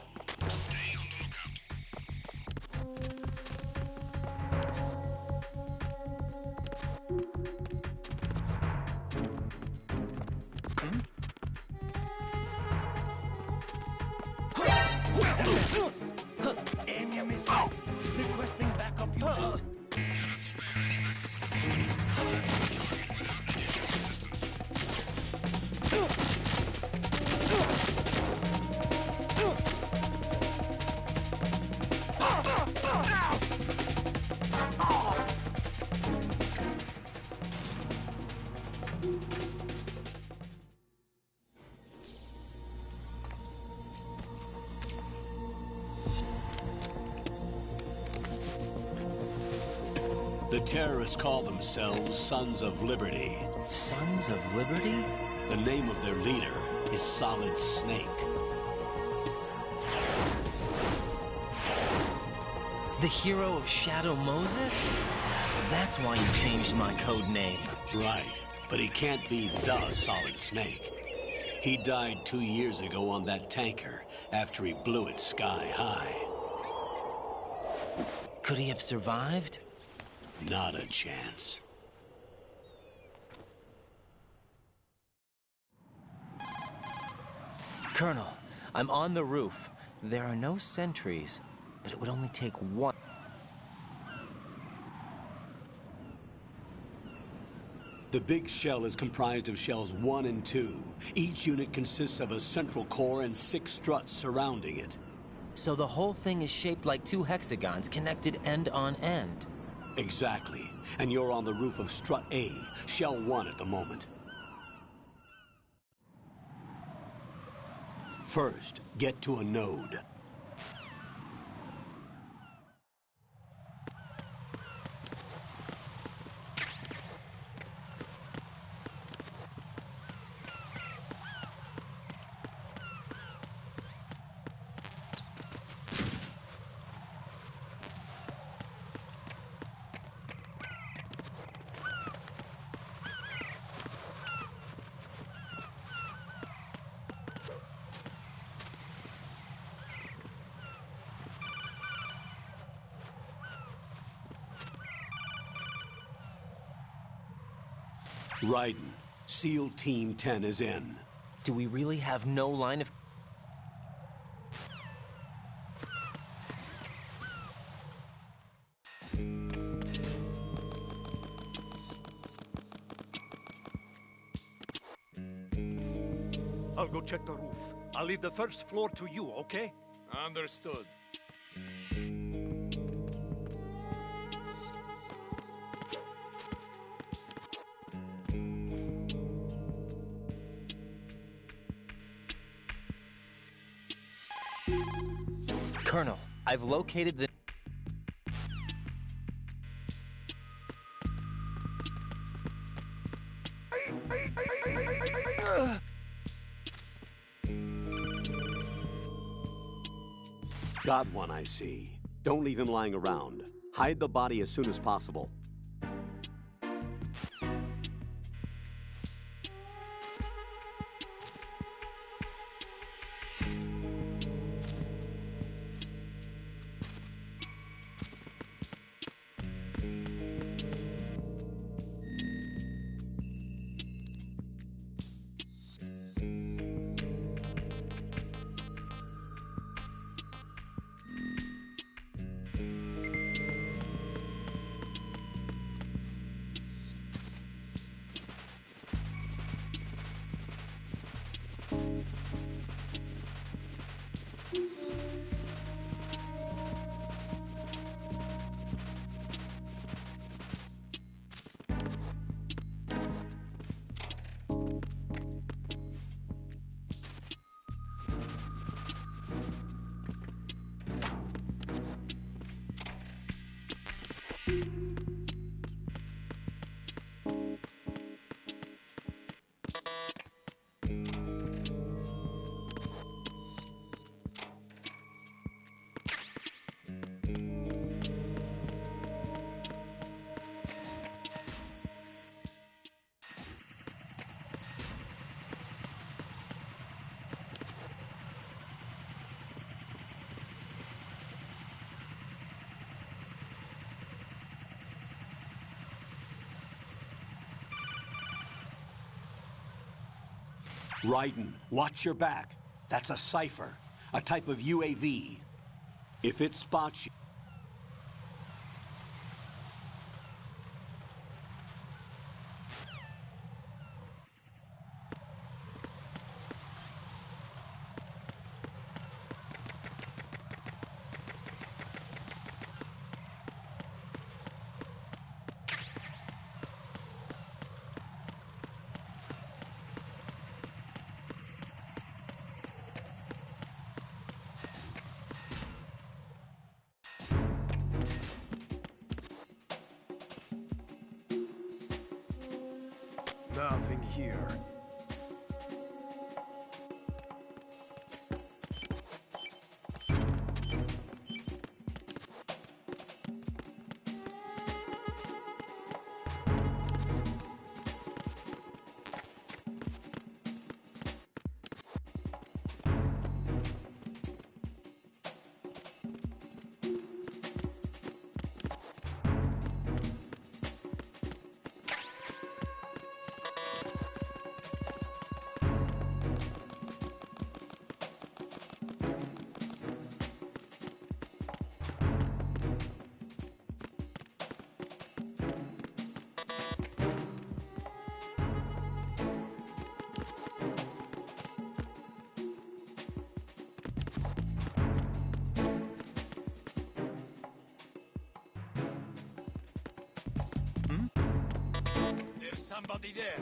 Stay on the lookout! Enemy sight! Requesting backup unit! The terrorists call themselves Sons of Liberty. Sons of Liberty? The name of their leader is Solid Snake. The hero of Shadow Moses? So that's why you changed my code name. Right, but he can't be the Solid Snake. He died 2 years ago on that tanker after he blew it sky high. Could he have survived? Not a chance. Colonel, I'm on the roof. There are no sentries, but it would only take one. The big shell is comprised of shells 1 and 2. Each unit consists of a central core and 6 struts surrounding it. So the whole thing is shaped like 2 hexagons connected end on end. Exactly. And you're on the roof of strut A, shell 1 at the moment. First, get to a node. Raiden, SEAL Team 10 is in. Do we really have no line of... I'll go check the roof. I'll leave the first floor to you, okay? Understood. Colonel, I've located the... Got one, I see. Don't leave him lying around. Hide the body as soon as possible. Raiden, watch your back. That's a cipher, a type of UAV. If it spots you... Nothing here. There's somebody there.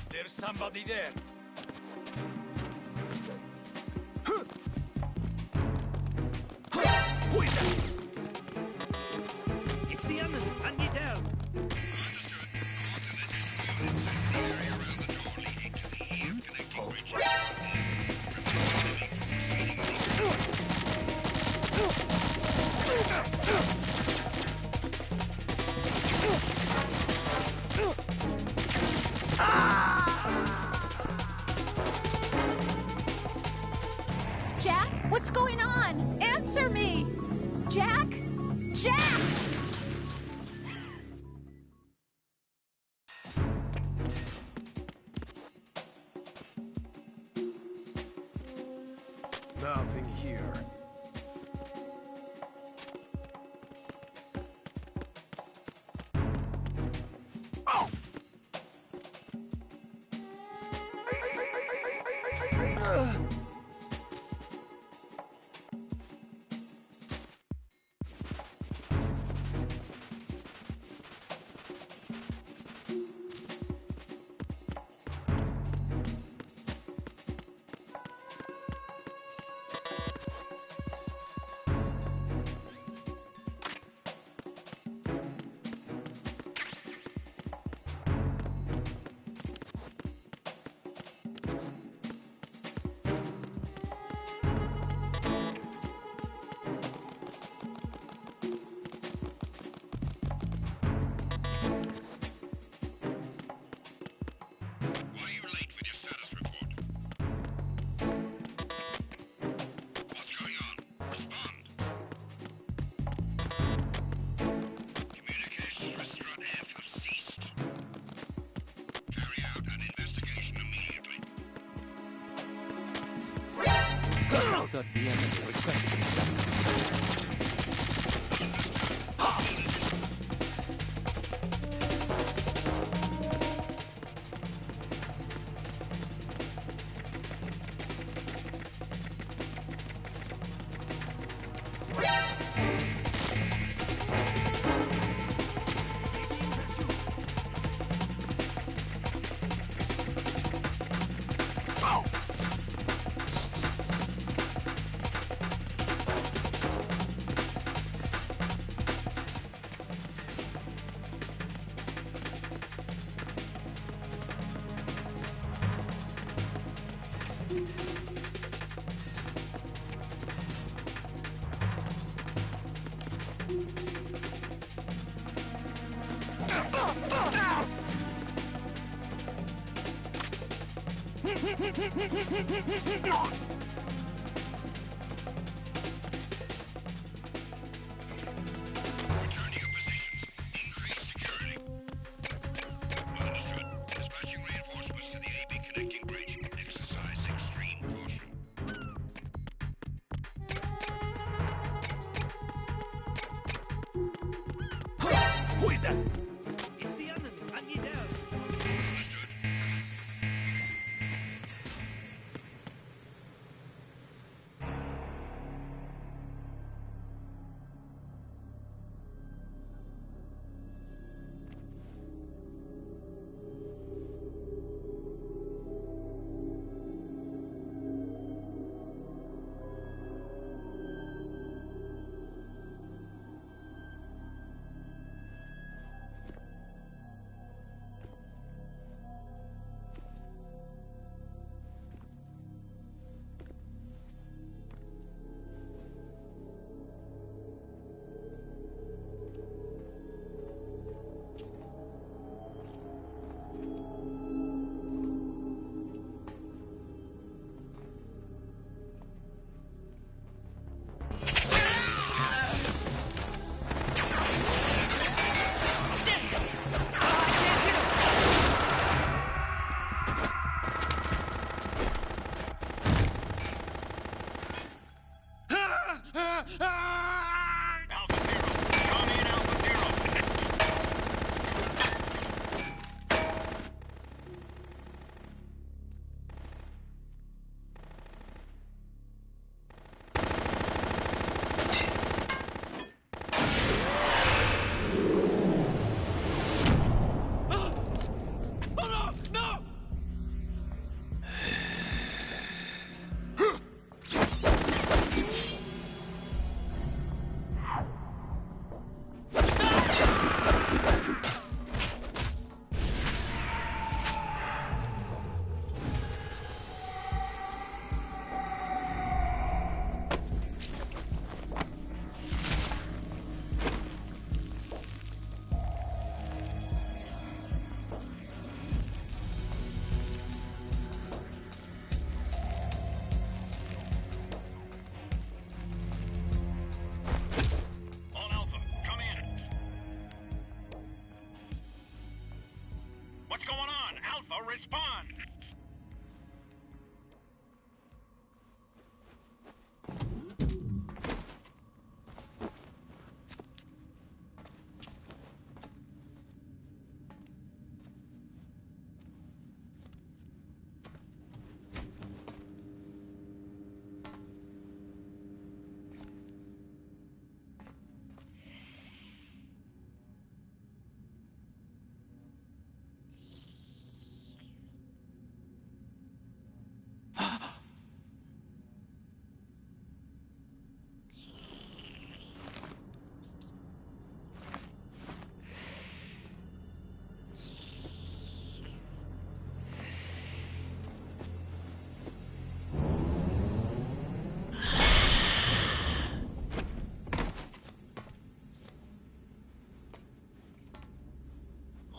There's somebody there. Who is that? It's the Emin and Nidell. Understood. I want an additional unit sent to the area around the door leading to the EF connecting bridges. Prevent the enemy from proceeding Jack, what's going on? Answer me! Jack? Jack! Nothing here. Oh! That the enemy requested. Return to your positions. Increase security. Understood. Dispatching reinforcements to the AB connecting bridge. Exercise extreme caution. Who is that? It's the enemy and Nidell. Understood. Alpha Zero. Come in, Alpha Zero. All Alpha, come in. What's going on? Alpha, respond.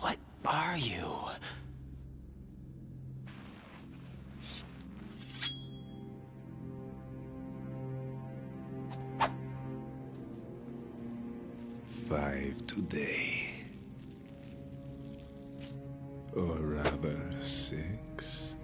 What are you? Five today. Or rather, 6.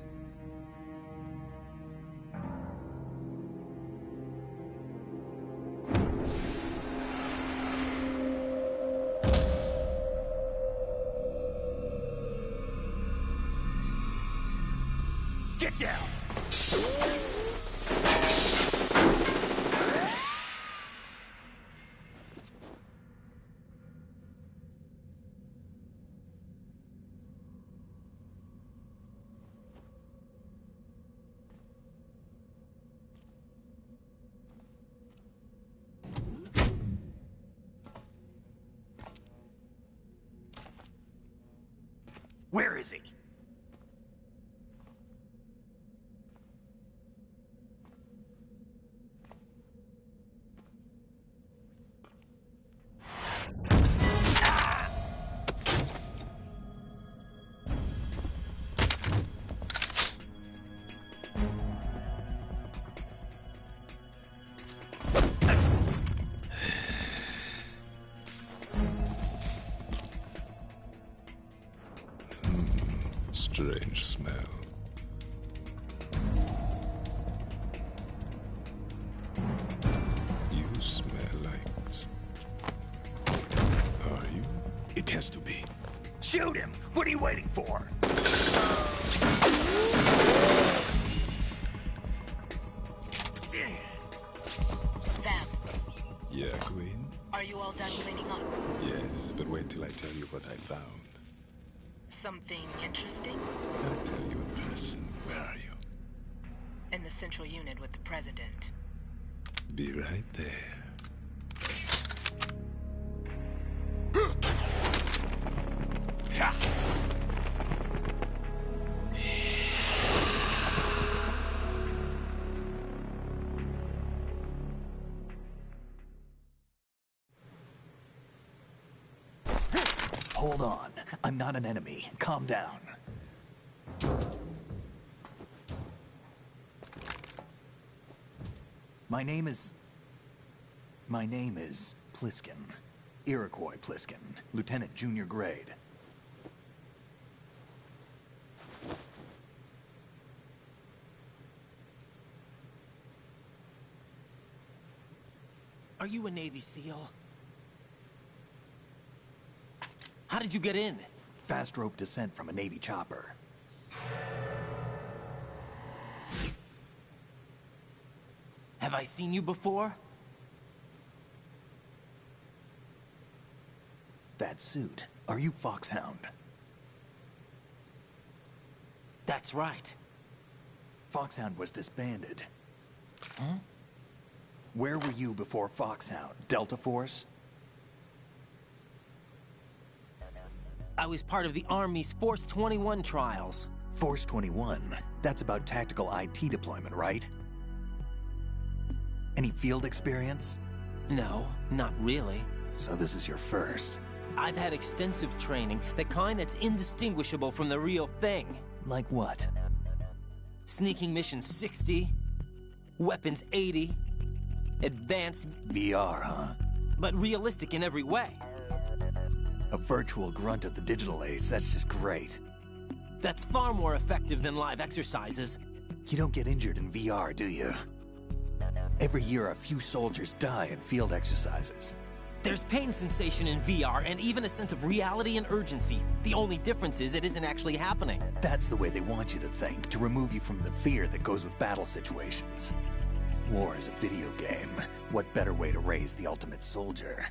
Get down! Where is he? Strange smell. You smell like... Are you? It has to be. Shoot him! What are you waiting for? Vamp, Yeah, Queen? are you all done cleaning up? Yes, but wait till I tell you what I found. Something interesting? I'll tell you in person. Where are you? In the central unit with the president. Be right there. Hold on. I'm not an enemy. Calm down. My name is Pliskin. Iroquois Pliskin. Lieutenant Junior Grade. Are you a Navy SEAL? How did you get in? Fast rope descent from a Navy chopper. Have I seen you before? That suit. Are you Foxhound? That's right. Foxhound was disbanded. Huh? Where were you before Foxhound? Delta Force? I was part of the Army's Force 21 trials. Force 21? That's about tactical IT deployment, right? Any field experience? No, not really. So this is your first. I've had extensive training, the kind that's indistinguishable from the real thing. Like what? Sneaking mission 60, weapons 80, advanced... VR, huh? But realistic in every way. A virtual grunt of the digital age, that's just great. That's far more effective than live exercises. You don't get injured in VR, do you? Every year, a few soldiers die in field exercises. There's pain sensation in VR and even a sense of reality and urgency. The only difference is it isn't actually happening. That's the way they want you to think, to remove you from the fear that goes with battle situations. War is a video game. What better way to raise the ultimate soldier?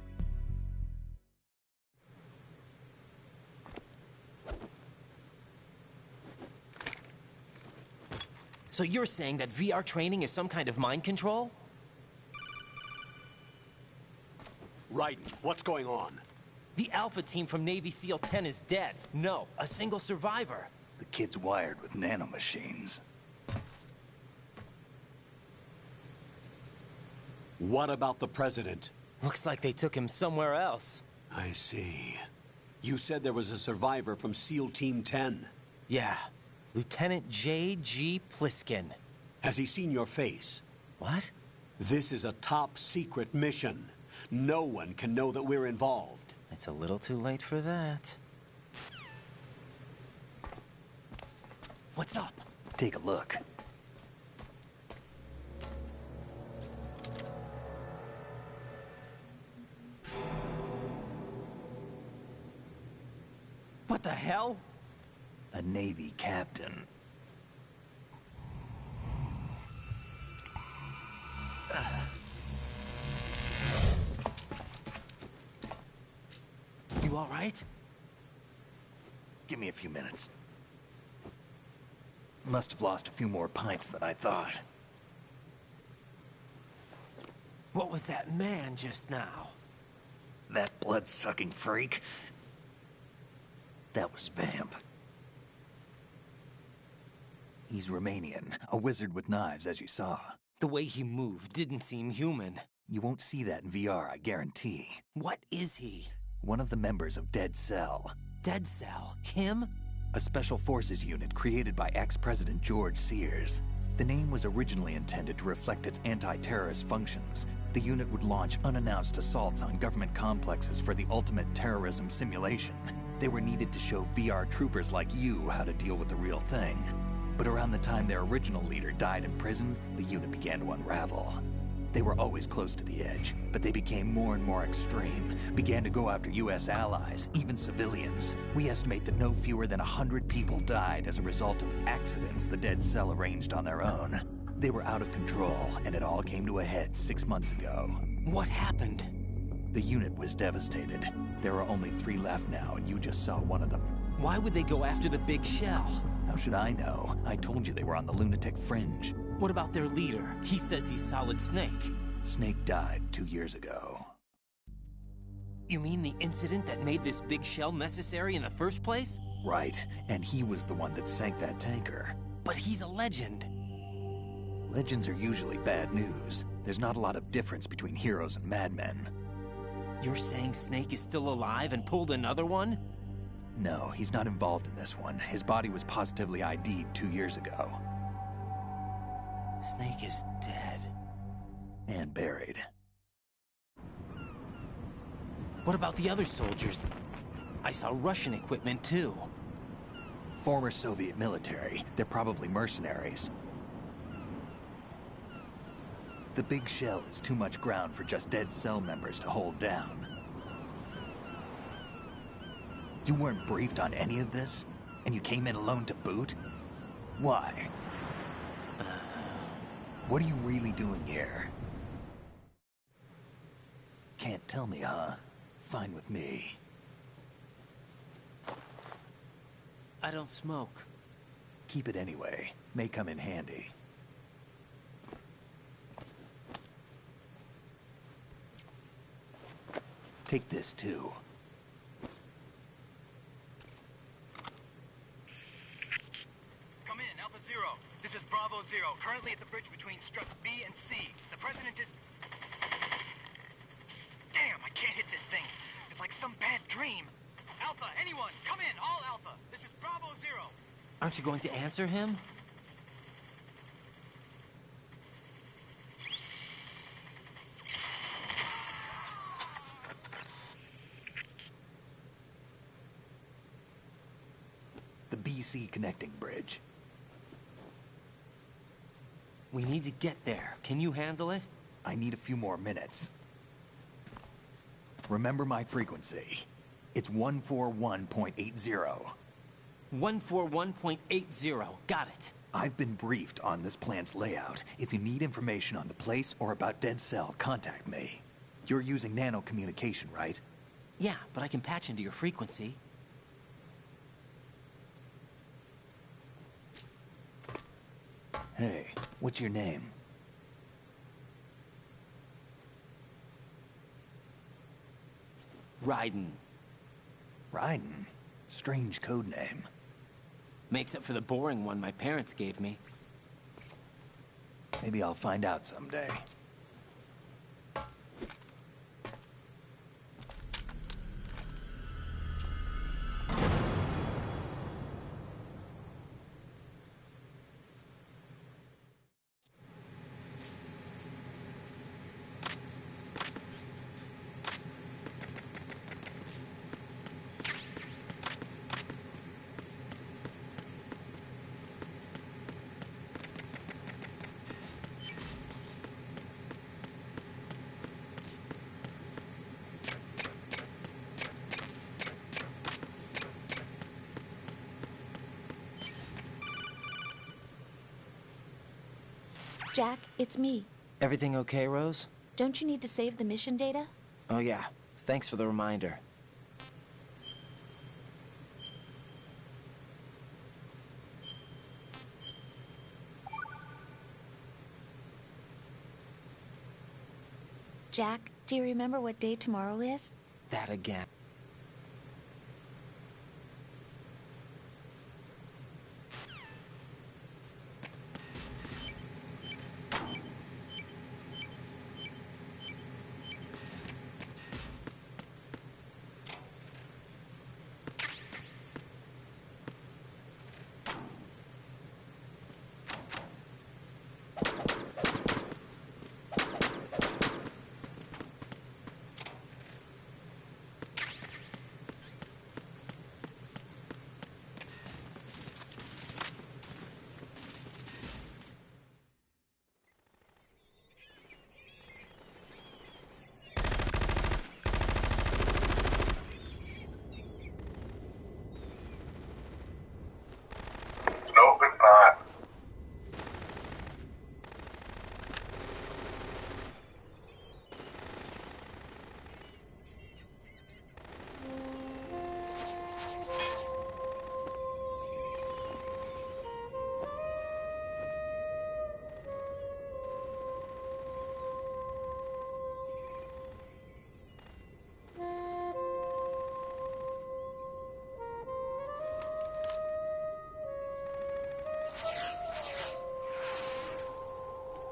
So you're saying that VR training is some kind of mind control? Raiden, what's going on? The Alpha team from Navy SEAL 10 is dead. No, a single survivor. The kid's wired with nanomachines. What about the president? Looks like they took him somewhere else. I see. You said there was a survivor from SEAL Team 10. Yeah. Lieutenant J.G. Pliskin. Has he seen your face? What? This is a top-secret mission. No one can know that we're involved. It's a little too late for that. What's up? Take a look. What the hell? A Navy captain. You all right? Give me a few minutes. Must have lost a few more pints than I thought. What was that man just now? That blood-sucking freak? That was Vamp. He's Romanian, a wizard with knives, as you saw. The way he moved didn't seem human. You won't see that in VR, I guarantee. What is he? One of the members of Dead Cell. Dead Cell? Him? A special forces unit created by ex-President George Sears. The name was originally intended to reflect its anti-terrorist functions. The unit would launch unannounced assaults on government complexes for the ultimate terrorism simulation. They were needed to show VR troopers like you how to deal with the real thing. But around the time their original leader died in prison, the unit began to unravel. They were always close to the edge, but they became more and more extreme, began to go after U.S. allies, even civilians. We estimate that no fewer than 100 people died as a result of accidents the Dead Cell arranged on their own. They were out of control, and it all came to a head 6 months ago. What happened? The unit was devastated. There are only 3 left now, and you just saw one of them. Why would they go after the big shell? How should I know? I told you they were on the lunatic fringe. What about their leader? He says he's Solid Snake. Snake died 2 years ago. You mean the incident that made this big shell necessary in the first place? Right, and he was the one that sank that tanker. But he's a legend. Legends are usually bad news. There's not a lot of difference between heroes and madmen. You're saying Snake is still alive and pulled another one? No, he's not involved in this one. His body was positively ID'd 2 years ago. Snake is dead. And buried. What about the other soldiers? I saw Russian equipment too. Former Soviet military. They're probably mercenaries. The big shell is too much ground for just dead cell members to hold down. You weren't briefed on any of this? And you came in alone to boot? Why? What are you really doing here? Can't tell me, huh? Fine with me. I don't smoke. Keep it anyway. May come in handy. Take this too. Come in, Alpha Zero. This is Bravo Zero, currently at the bridge between struts B and C. The President is... Damn, I can't hit this thing. It's like some bad dream. Alpha, anyone, come in, all Alpha. This is Bravo Zero. Aren't you going to answer him? The BC connecting bridge. We need to get there. Can you handle it? I need a few more minutes. Remember my frequency. It's 141.80. 141.80. Got it. I've been briefed on this plant's layout. If you need information on the place or about Dead Cell, contact me. You're using nano communication, right? Yeah, but I can patch into your frequency. Hey, what's your name? Raiden. Raiden? Strange code name. Makes up for the boring one my parents gave me. Maybe I'll find out someday. Jack, it's me. Everything okay, Rose? Don't you need to save the mission data? Oh yeah. Thanks for the reminder. Jack, do you remember what day tomorrow is? That again. Nope, it's not.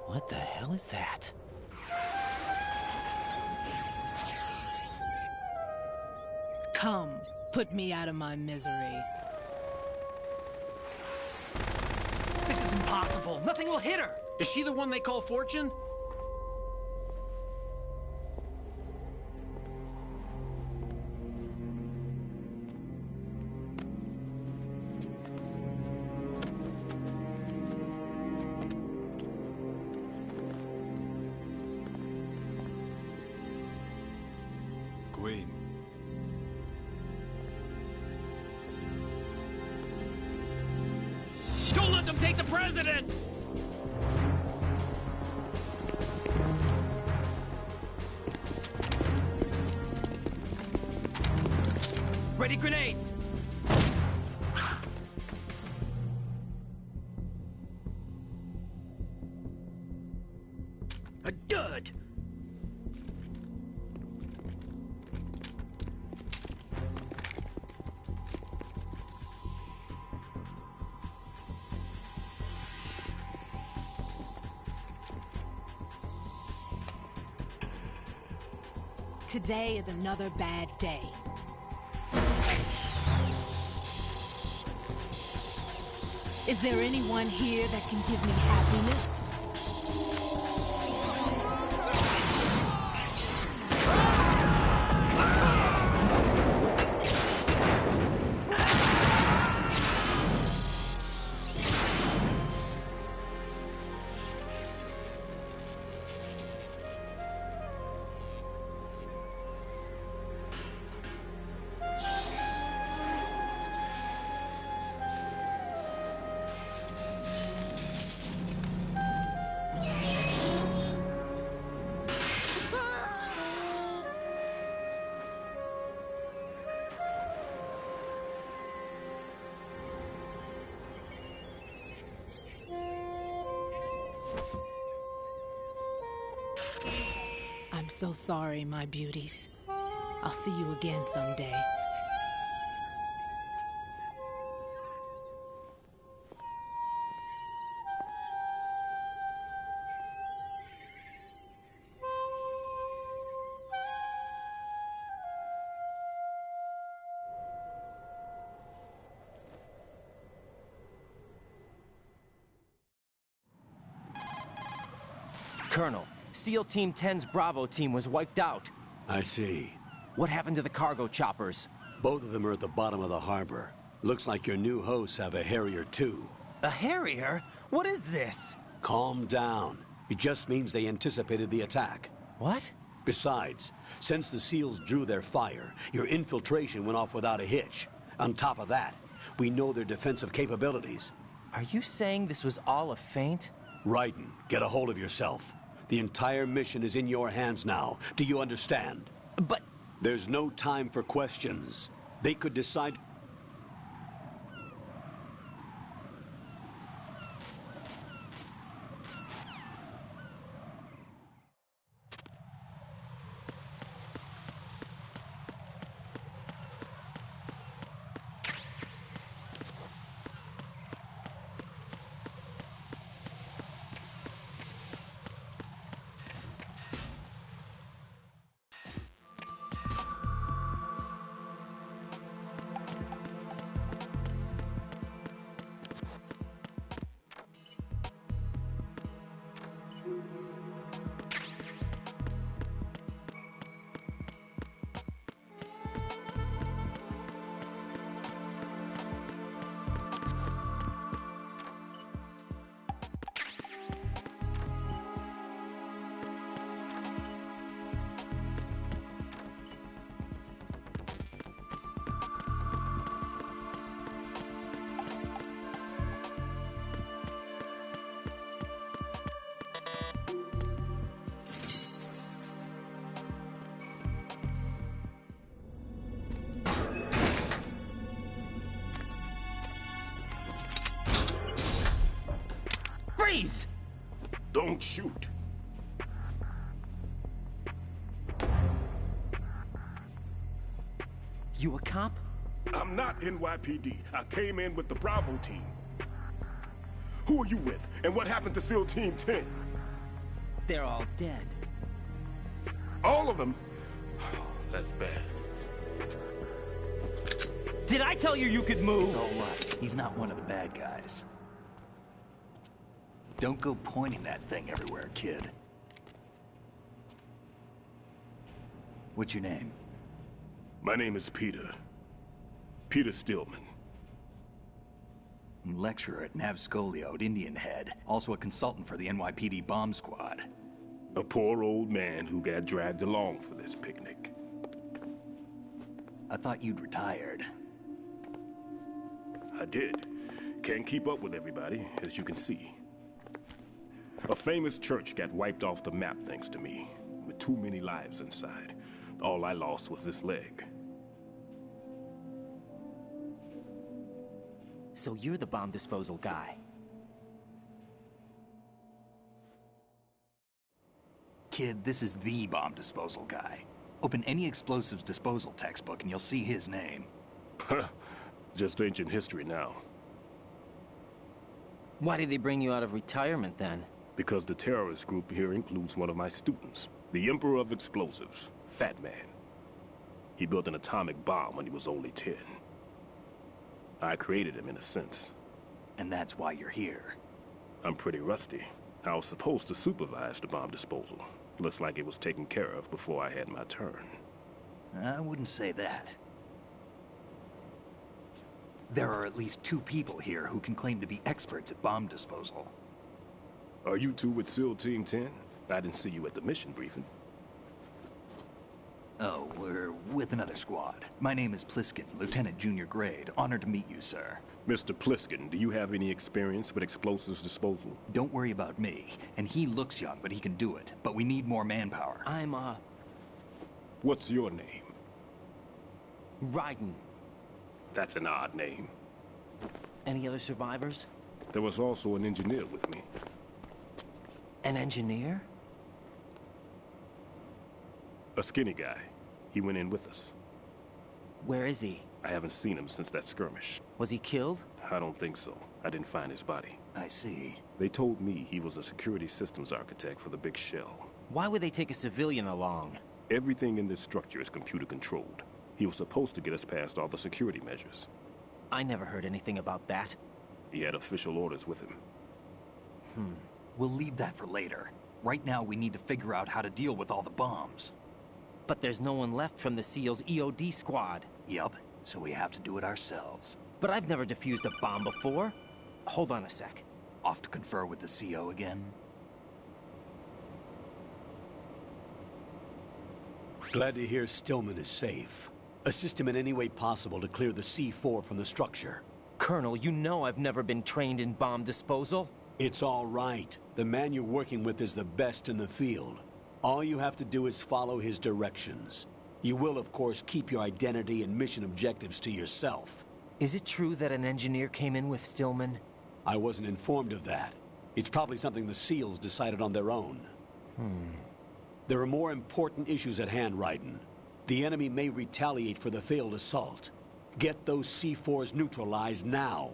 What the hell is that? Come, put me out of my misery. This is impossible. Nothing will hit her. Is she the one they call Fortune? Go in. Don't let them take the president! Ready grenades! A dud! Today is another bad day. Is there anyone here that can give me happiness? I'm so sorry, my beauties. I'll see you again someday. Colonel, SEAL Team 10's Bravo team was wiped out. I see. What happened to the cargo choppers? Both of them are at the bottom of the harbor. Looks like your new hosts have a Harrier too. A Harrier? What is this? Calm down. It just means they anticipated the attack. What? Besides, since the SEALs drew their fire, your infiltration went off without a hitch. On top of that, we know their defensive capabilities. Are you saying this was all a feint? Raiden, get a hold of yourself. The entire mission is in your hands now. Do you understand? But... There's no time for questions. They could decide... Freeze! Don't shoot. You a cop? I'm not NYPD. I came in with the Bravo team. Who are you with? And what happened to SEAL Team 10? They're all dead. All of them? That's bad. Did I tell you you could move? It's all right. He's not one of the bad guys. Don't go pointing that thing everywhere, kid. What's your name? My name is Peter. Peter Stillman. Lecturer at Nav Scolio at Indian Head. Also a consultant for the NYPD bomb squad. A poor old man who got dragged along for this picnic. I thought you'd retired. I did. Can't keep up with everybody, as you can see. A famous church got wiped off the map thanks to me, with too many lives inside. All I lost was this leg. So you're the bomb disposal guy. Kid, this is the bomb disposal guy. Open any explosives disposal textbook and you'll see his name. Just ancient history now. Why did they bring you out of retirement then? Because the terrorist group here includes one of my students, the Emperor of Explosives, Fat Man. He built an atomic bomb when he was only 10. I created him in a sense. And that's why you're here. I'm pretty rusty. I was supposed to supervise the bomb disposal. Looks like it was taken care of before I had my turn. I wouldn't say that. There are at least 2 people here who can claim to be experts at bomb disposal. Are you 2 with SEAL Team 10? I didn't see you at the mission briefing. Oh, we're with another squad. My name is Pliskin, Lieutenant Junior Grade. Honored to meet you, sir. Mr. Pliskin, do you have any experience with explosives disposal? Don't worry about me. And he looks young, but he can do it. But we need more manpower. What's your name? Raiden. That's an odd name. Any other survivors? There was also an engineer with me. An engineer? A skinny guy. He went in with us. Where is he? I haven't seen him since that skirmish. Was he killed? I don't think so. I didn't find his body. I see. They told me he was a security systems architect for the big shell. Why would they take a civilian along? Everything in this structure is computer controlled. He was supposed to get us past all the security measures. I never heard anything about that. He had official orders with him. We'll leave that for later. Right now, we need to figure out how to deal with all the bombs. But there's no one left from the SEAL's EOD squad. Yup, so we have to do it ourselves. But I've never defused a bomb before. Hold on a sec. Off to confer with the CO again? Glad to hear Stillman is safe. Assist him in any way possible to clear the C4 from the structure. Colonel, you know I've never been trained in bomb disposal. It's all right. The man you're working with is the best in the field. All you have to do is follow his directions. You will, of course, keep your identity and mission objectives to yourself. Is it true that an engineer came in with Stillman? I wasn't informed of that. It's probably something the SEALs decided on their own. There are more important issues at hand, Raiden. The enemy may retaliate for the failed assault. Get those C4s neutralized now.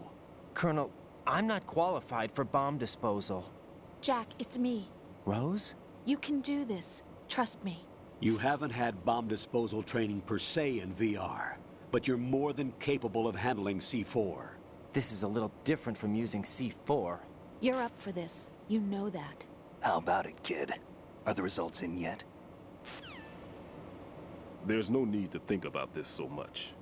Colonel, I'm not qualified for bomb disposal. Jack, it's me. Rose? You can do this. Trust me. You haven't had bomb disposal training per se in VR, but you're more than capable of handling C4. This is a little different from using C4. You're up for this. You know that. How about it, kid? Are the results in yet? There's no need to think about this so much.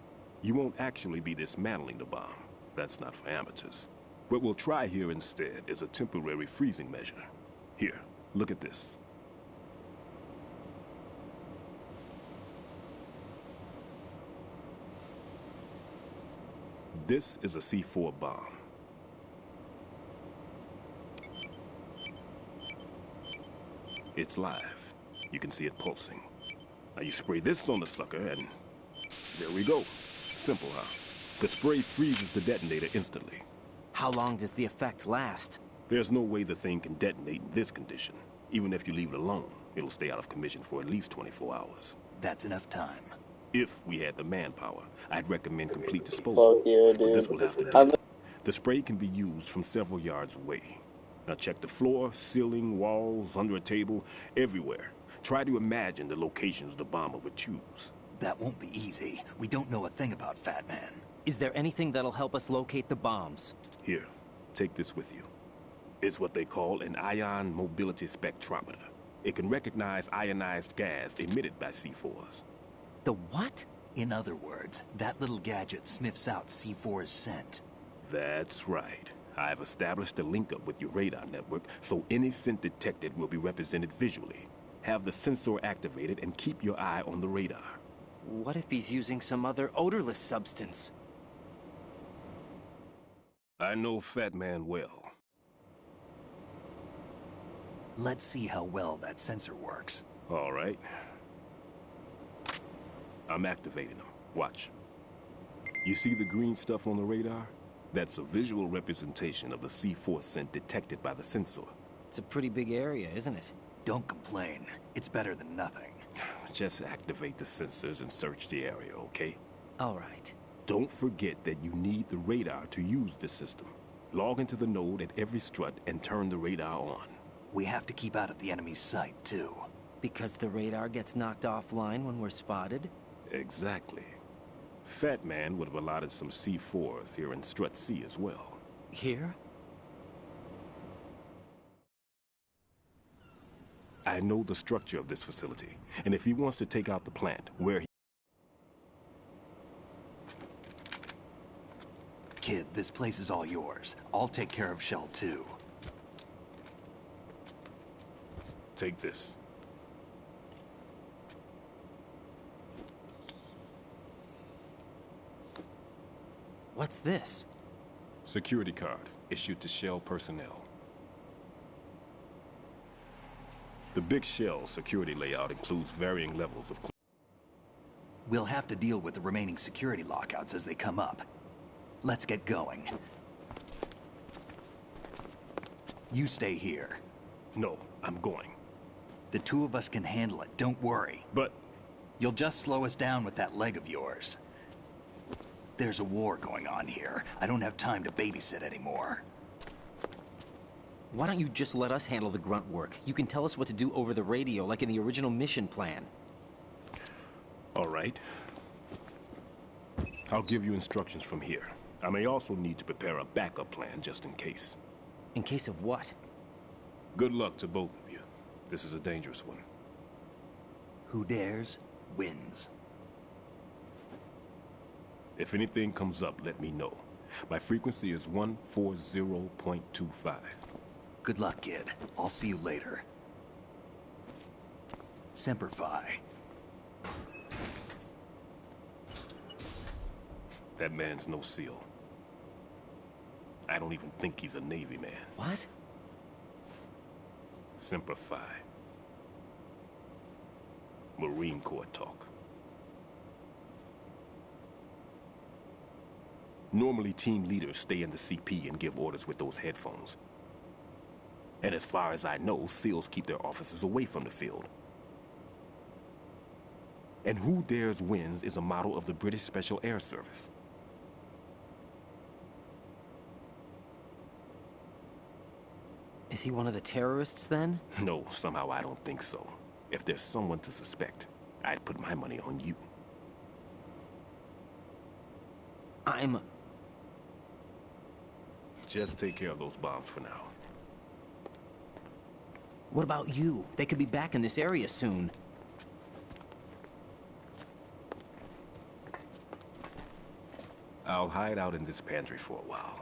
You won't actually be dismantling the bomb. That's not for amateurs. What we'll try here instead is a temporary freezing measure. Here, look at this. This is a C4 bomb. It's live. You can see it pulsing. Now you spray this on the sucker and there we go. Simple, huh? The spray freezes the detonator instantly. How long does the effect last? There's no way the thing can detonate in this condition. Even if you leave it alone, it'll stay out of commission for at least 24 hours. That's enough time. If we had the manpower, I'd recommend complete disposal. But this will have to do. The spray can be used from several yards away. Now check the floor, ceiling, walls, under a table, everywhere. Try to imagine the locations the bomber would choose. That won't be easy. We don't know a thing about Fat Man. Is there anything that'll help us locate the bombs? Here, take this with you. It's what they call an ion mobility spectrometer. It can recognize ionized gas emitted by C4s. The what? In other words, that little gadget sniffs out C4's scent. That's right. I've established a link-up with your radar network, so any scent detected will be represented visually. Have the sensor activated and keep your eye on the radar. What if he's using some other odorless substance? I know Fat Man well. Let's see how well that sensor works. All right. I'm activating them. Watch. You see the green stuff on the radar? That's a visual representation of the C4 scent detected by the sensor. It's a pretty big area, isn't it? Don't complain. It's better than nothing. Just activate the sensors and search the area, okay? All right. Don't forget that you need the radar to use this system. Log into the node at every strut and turn the radar on. We have to keep out of the enemy's sight, too. Because the radar gets knocked offline when we're spotted? Exactly. Fat Man would have allotted some C4s here in Strut C as well. Here? I know the structure of this facility, and if he wants to take out the plant, where he... Kid, this place is all yours. I'll take care of Shell 2. Take this. What's this? Security card, issued to Shell personnel. The big Shell security layout includes varying levels of... We'll have to deal with the remaining security lockouts as they come up. Let's get going. You stay here. No, I'm going. The two of us can handle it, don't worry. But... You'll just slow us down with that leg of yours. There's a war going on here. I don't have time to babysit anymore. Why don't you just let us handle the grunt work? You can tell us what to do over the radio, like in the original mission plan. All right. I'll give you instructions from here. I may also need to prepare a backup plan just in case. In case of what? Good luck to both of you. This is a dangerous one. Who dares, wins. If anything comes up, let me know. My frequency is 140.25. Good luck, kid. I'll see you later. Semper Fi. That man's no SEAL. I don't even think he's a Navy man. What? Semper Fi. Marine Corps talk. Normally, team leaders stay in the CP and give orders with those headphones. And as far as I know, SEALs keep their officers away from the field. And Who Dares Wins is a model of the British Special Air Service. Is he one of the terrorists, then? No, somehow I don't think so. If there's someone to suspect, I'd put my money on you. Just take care of those bombs for now. What about you? They could be back in this area soon. I'll hide out in this pantry for a while.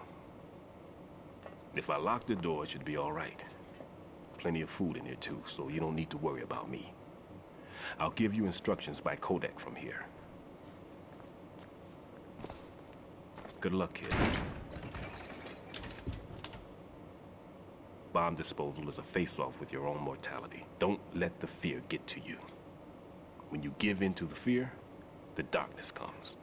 If I lock the door, it should be all right. Plenty of food in here too, so you don't need to worry about me. I'll give you instructions by codec from here. Good luck, kid. Bomb disposal is a face-off with your own mortality. Don't let the fear get to you. When you give in to the fear, the darkness comes.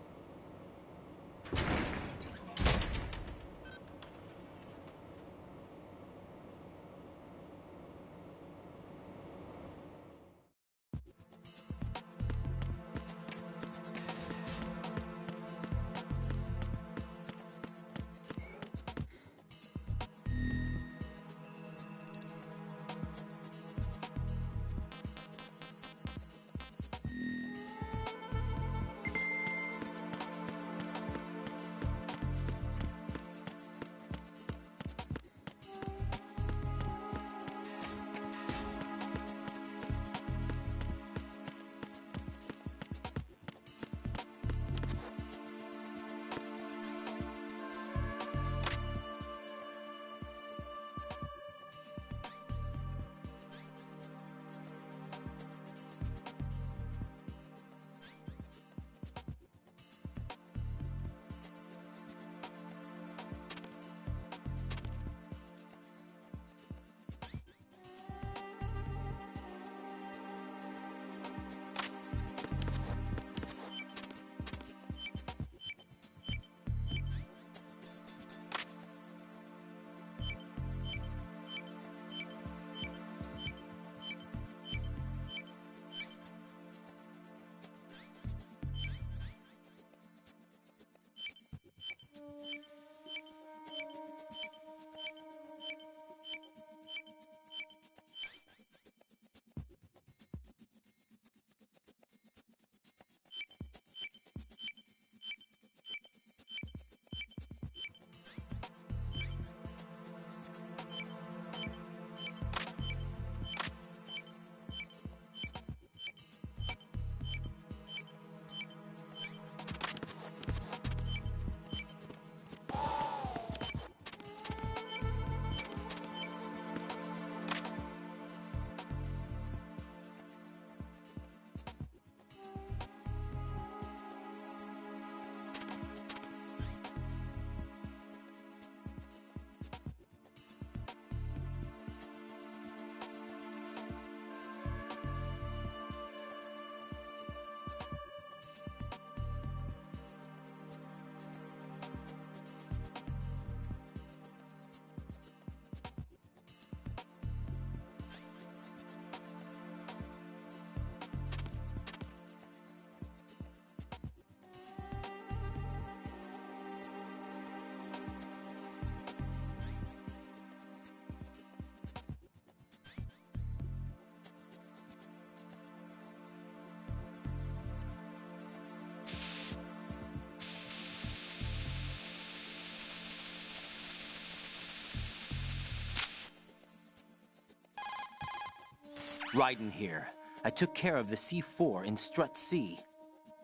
Raiden here. I took care of the C4 in Strut C.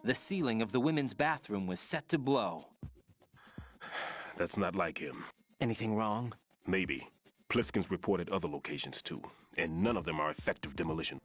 The ceiling of the women's bathroom was set to blow. That's not like him. Anything wrong? Maybe. Pliskin's reported other locations too, and none of them are effective demolition.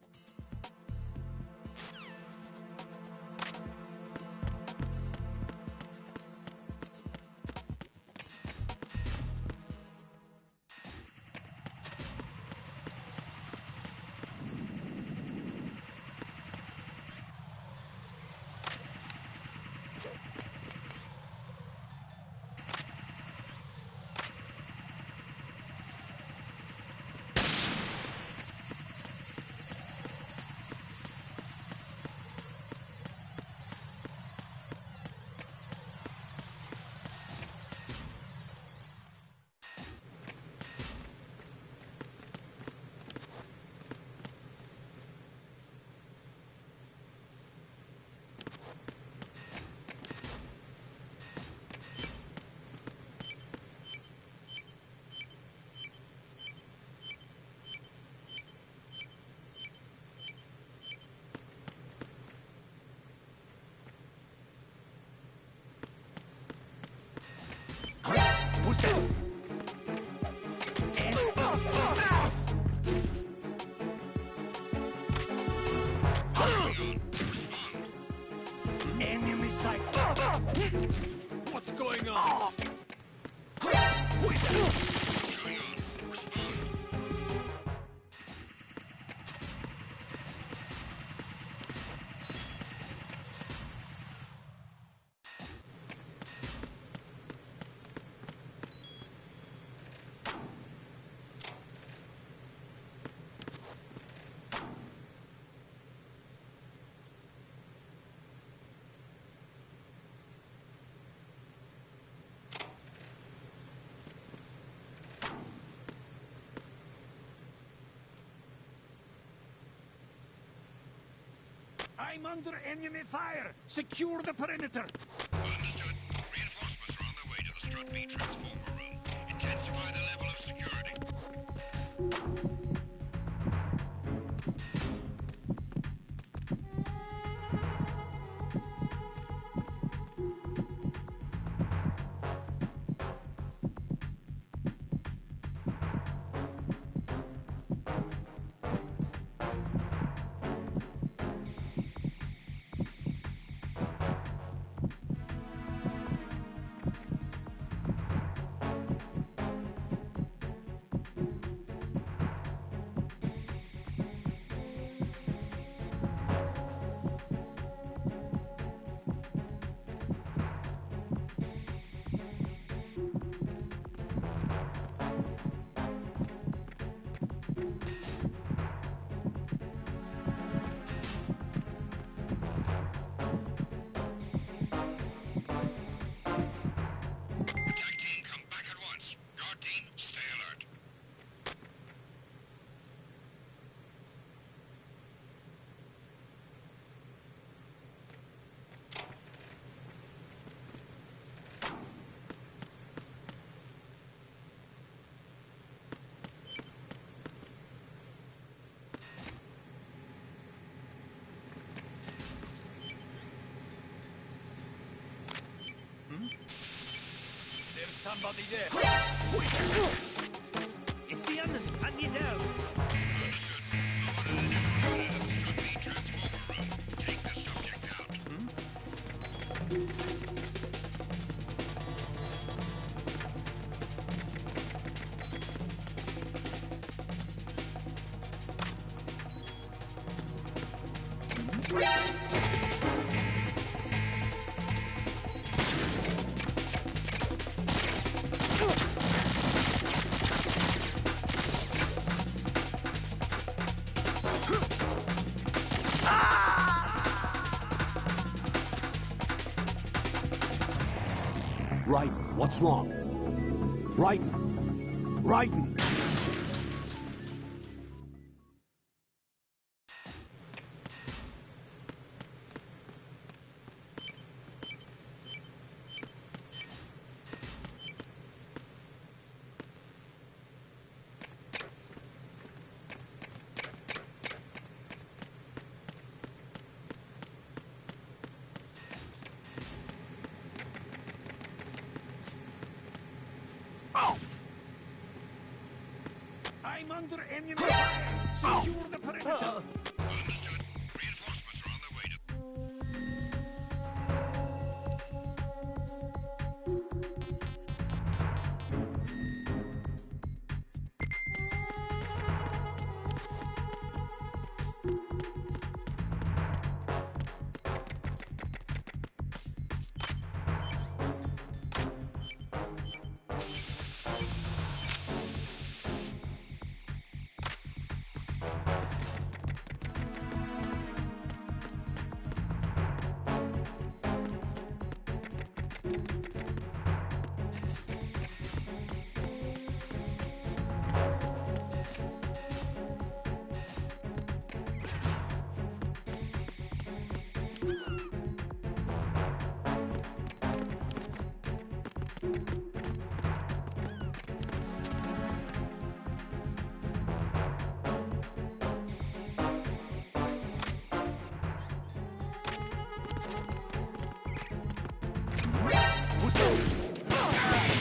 Who's that? Enemy sight. What's going on? I'm under enemy fire. Secure the perimeter. Understood. Reinforcements are on their way to the Strut B transformer room. Intensify the level of security. Attack team, come back at once. Guard team, stay alert. There's somebody there. It's the enemy. I need help. Understood. Move on an additional unit at the Strut B transformer room. Take the subject out. Raiden, what's wrong? Raiden! Raiden! enemy fire! Secure the perimeter! Understood. Reinforcements are on their way to...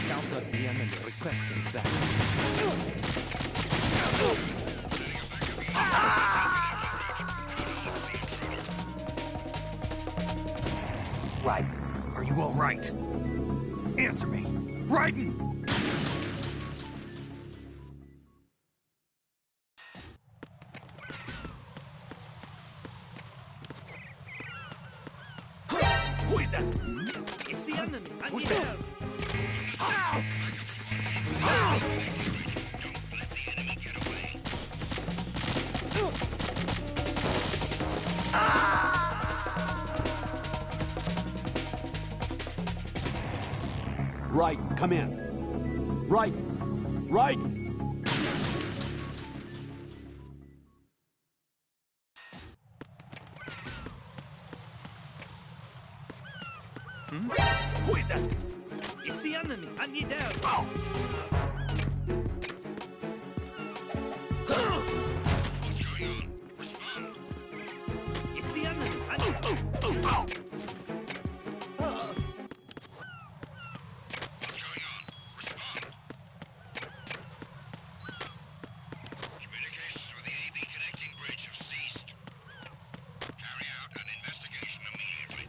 Counter the enemy requesting that. Raiden, are you all right? Answer me! Raiden! Who is that? It's the enemy! I need help! Ow! Ow! Raiden, come in. Raiden! Raiden! Who is that? It's the enemy! I need help! Ow! What's going on? Respond. It's the enemy! I need help! Ow! Communications with the AB connecting bridge have ceased. Carry out an investigation immediately.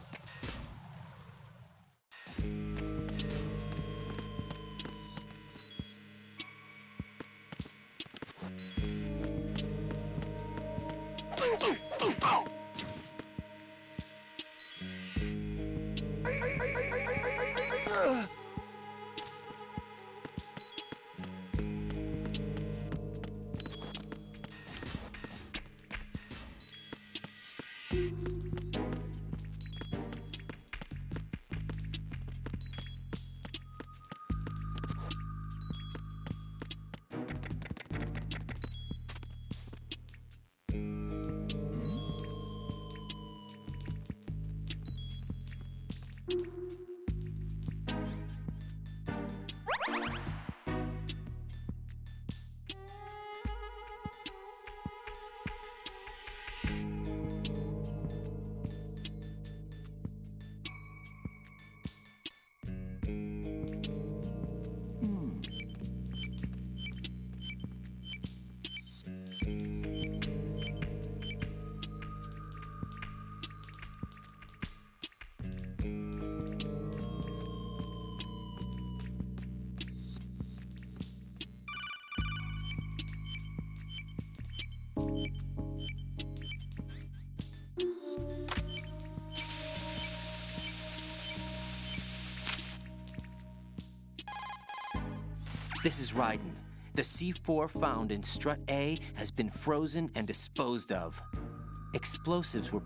This is Raiden. The C4 found in Strut A has been frozen and disposed of. Explosives were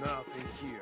Nothing here.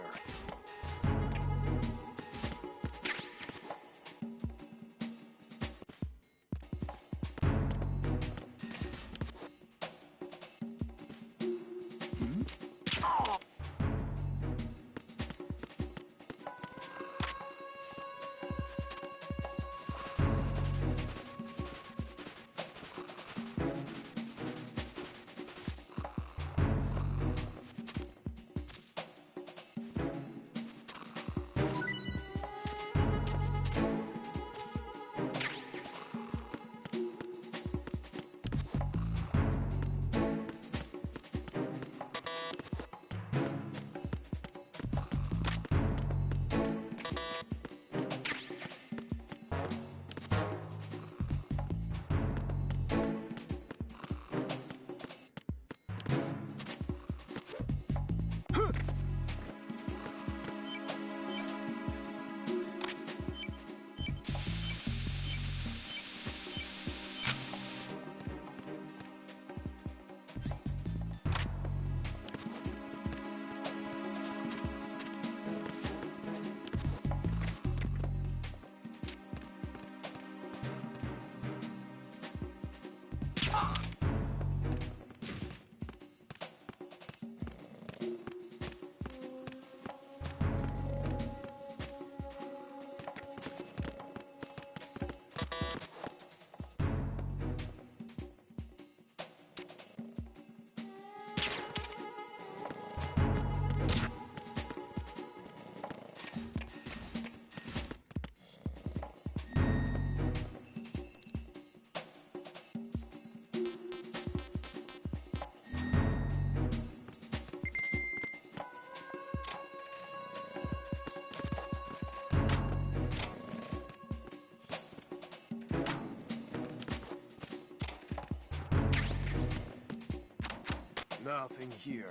Nothing here.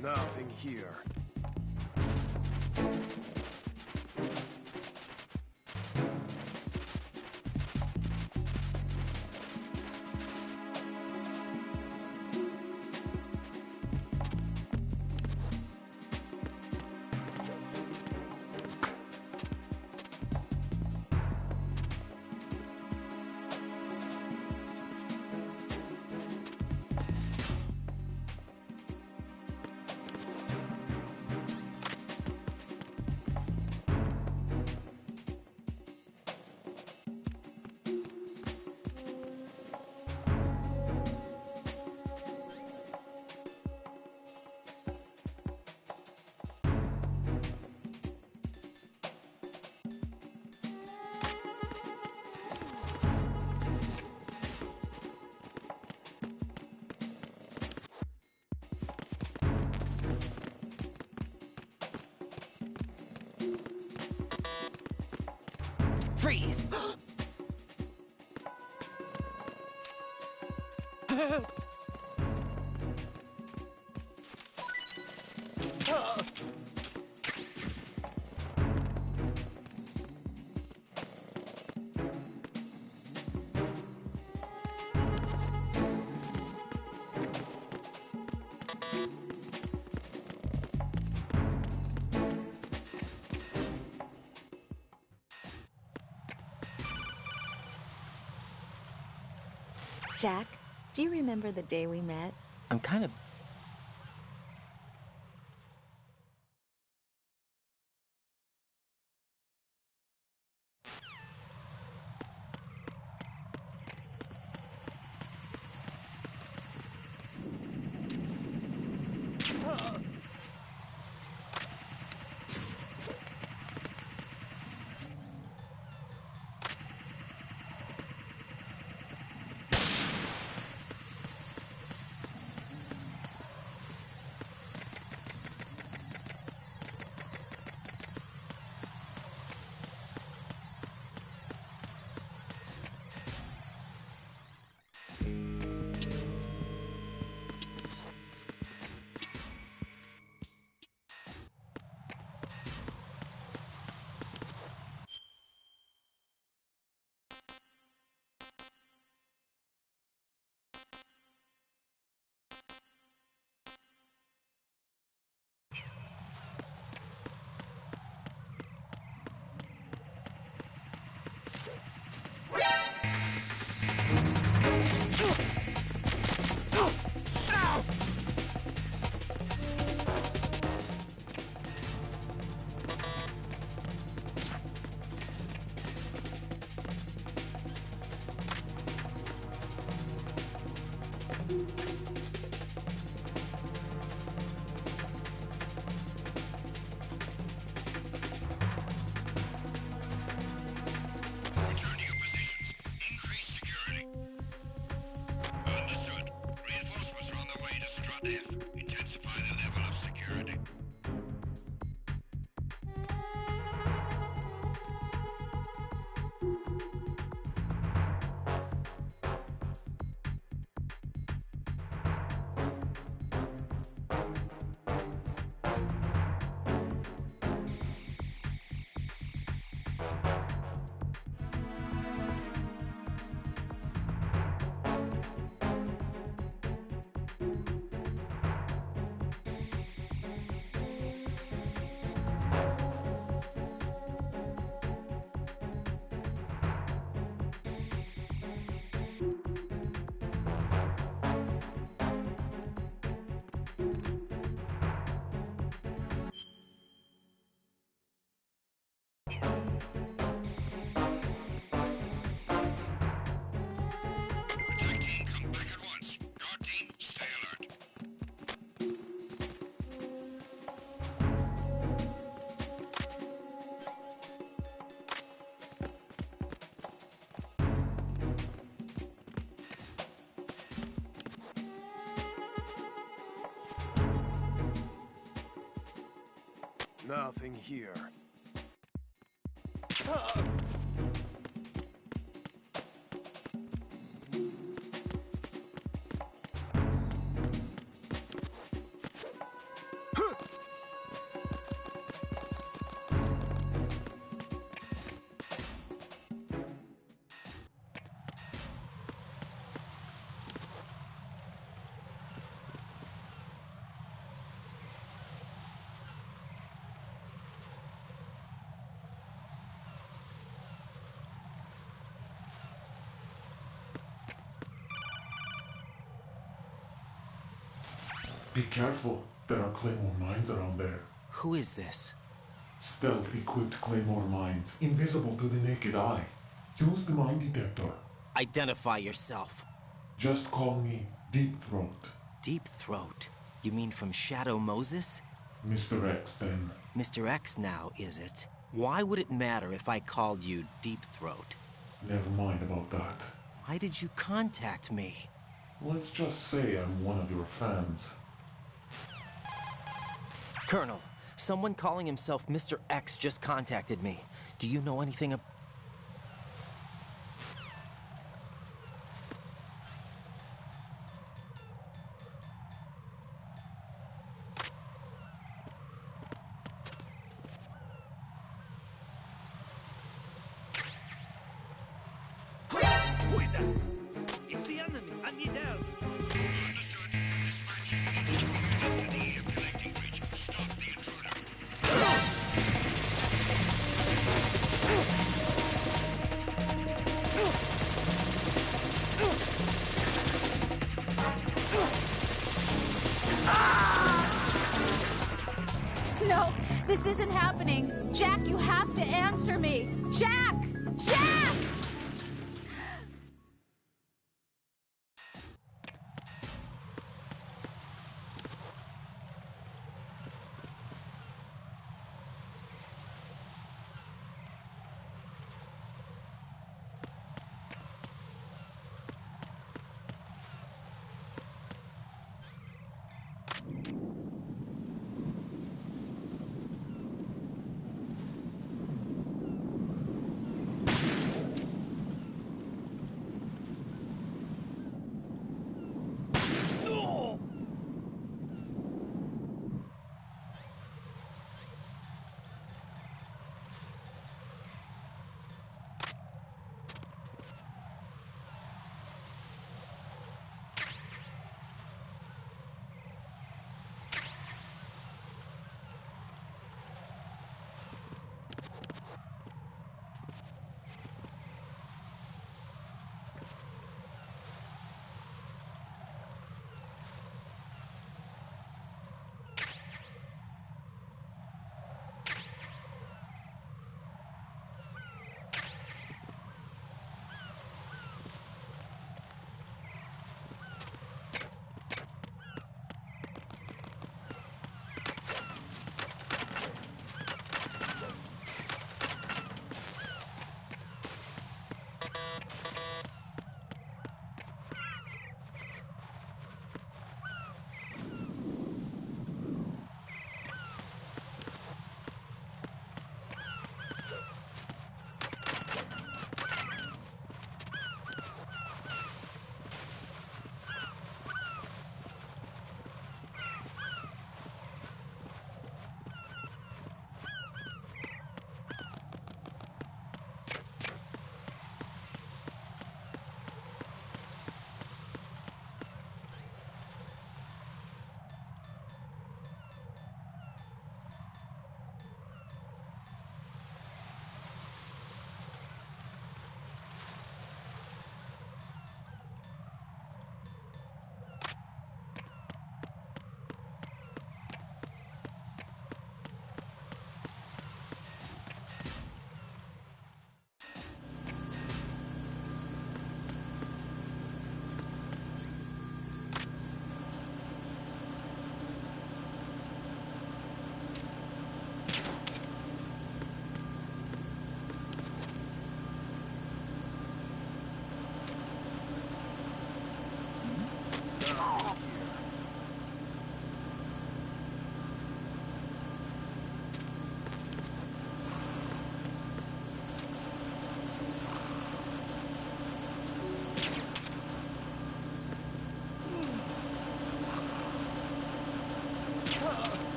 Nothing here. Freeze! Jack, do you remember the day we met? I'm kind of... Return to your positions. Increase security. Understood. Reinforcements are on their way to Strut F. Intensify the level of security. Attack team, come back at once. Guard team, stay alert. Nothing here. Be careful. There are Claymore mines around there. Who is this? Stealth-equipped Claymore mines, invisible to the naked eye. Use the mine detector. Identify yourself. Just call me Deep Throat. Deep Throat? You mean from Shadow Moses? Mr. X, then. Mr. X now, is it? Why would it matter if I called you Deep Throat? Never mind about that. Why did you contact me? Let's just say I'm one of your fans. Colonel, someone calling himself Mr. X just contacted me. Do you know anything I need help. Understood. Dispatching engineers to the EF connecting bridge. Stop the intruder. No, this isn't happening. Jack, you have to answer me. Jack! Jack!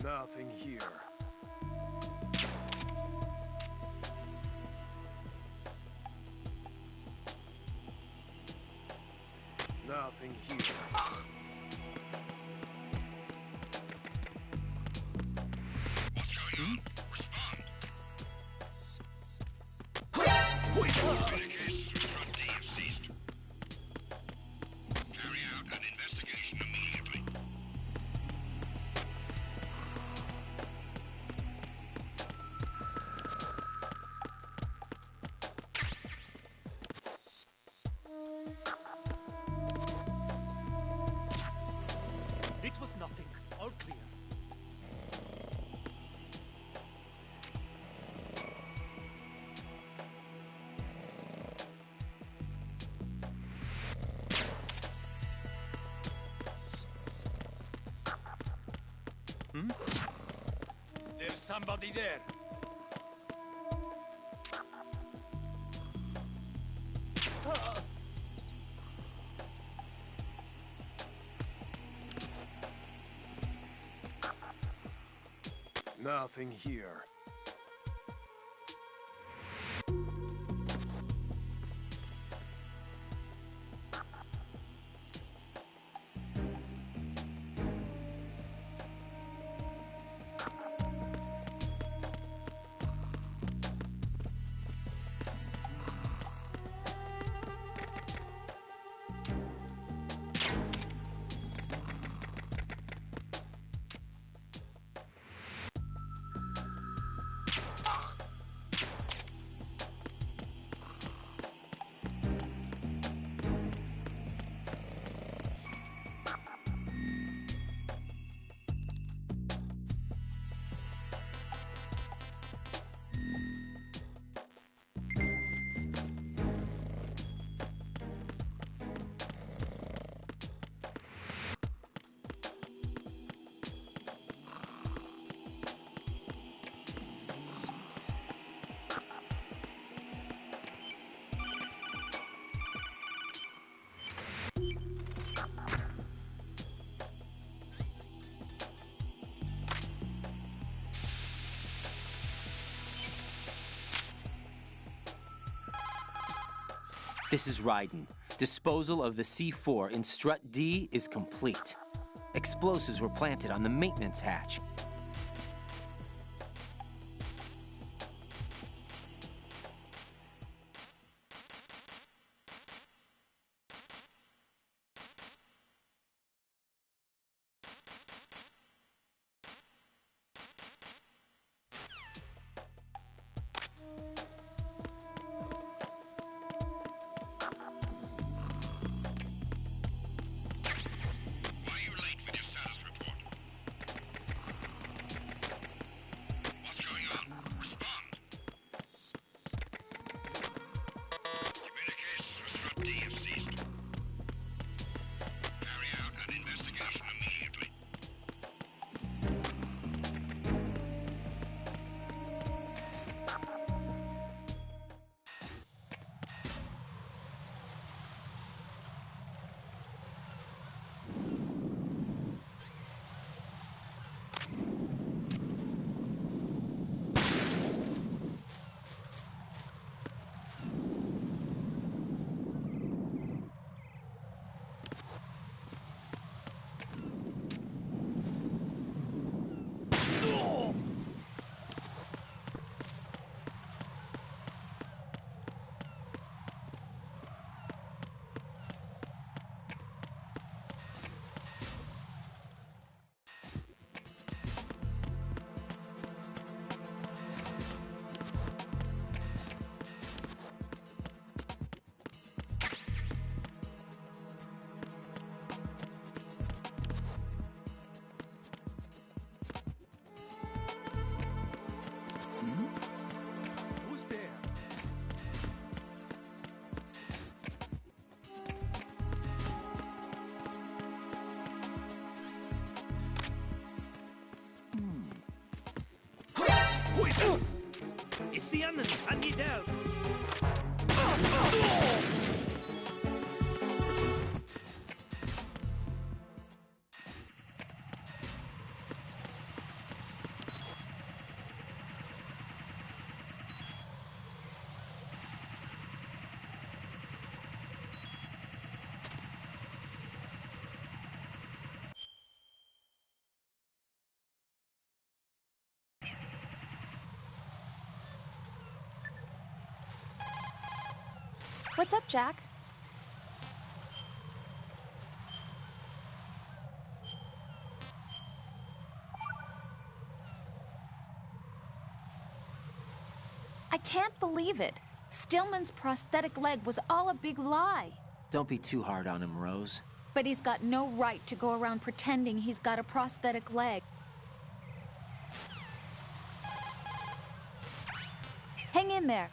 Nothing here. Nothing here. What's going on? Respond. Communications with Strut D have ceased. Carry out an investigation immediately. It was nothing. All clear. There's somebody there. Nothing here. This is Raiden. Disposal of the C4 in Strut D is complete. Explosives were planted on the maintenance hatch. Why are you late with your status report? What's going on? Respond. Communications with Strut D have ceased. Carry out an investigation immediately. Who's there? It's the enemy. I need help. What's up, Jack? I can't believe it. Stillman's prosthetic leg was all a big lie. Don't be too hard on him, Rose. But he's got no right to go around pretending he's got a prosthetic leg. Hang in there.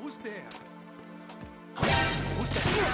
Who's there? Who's there?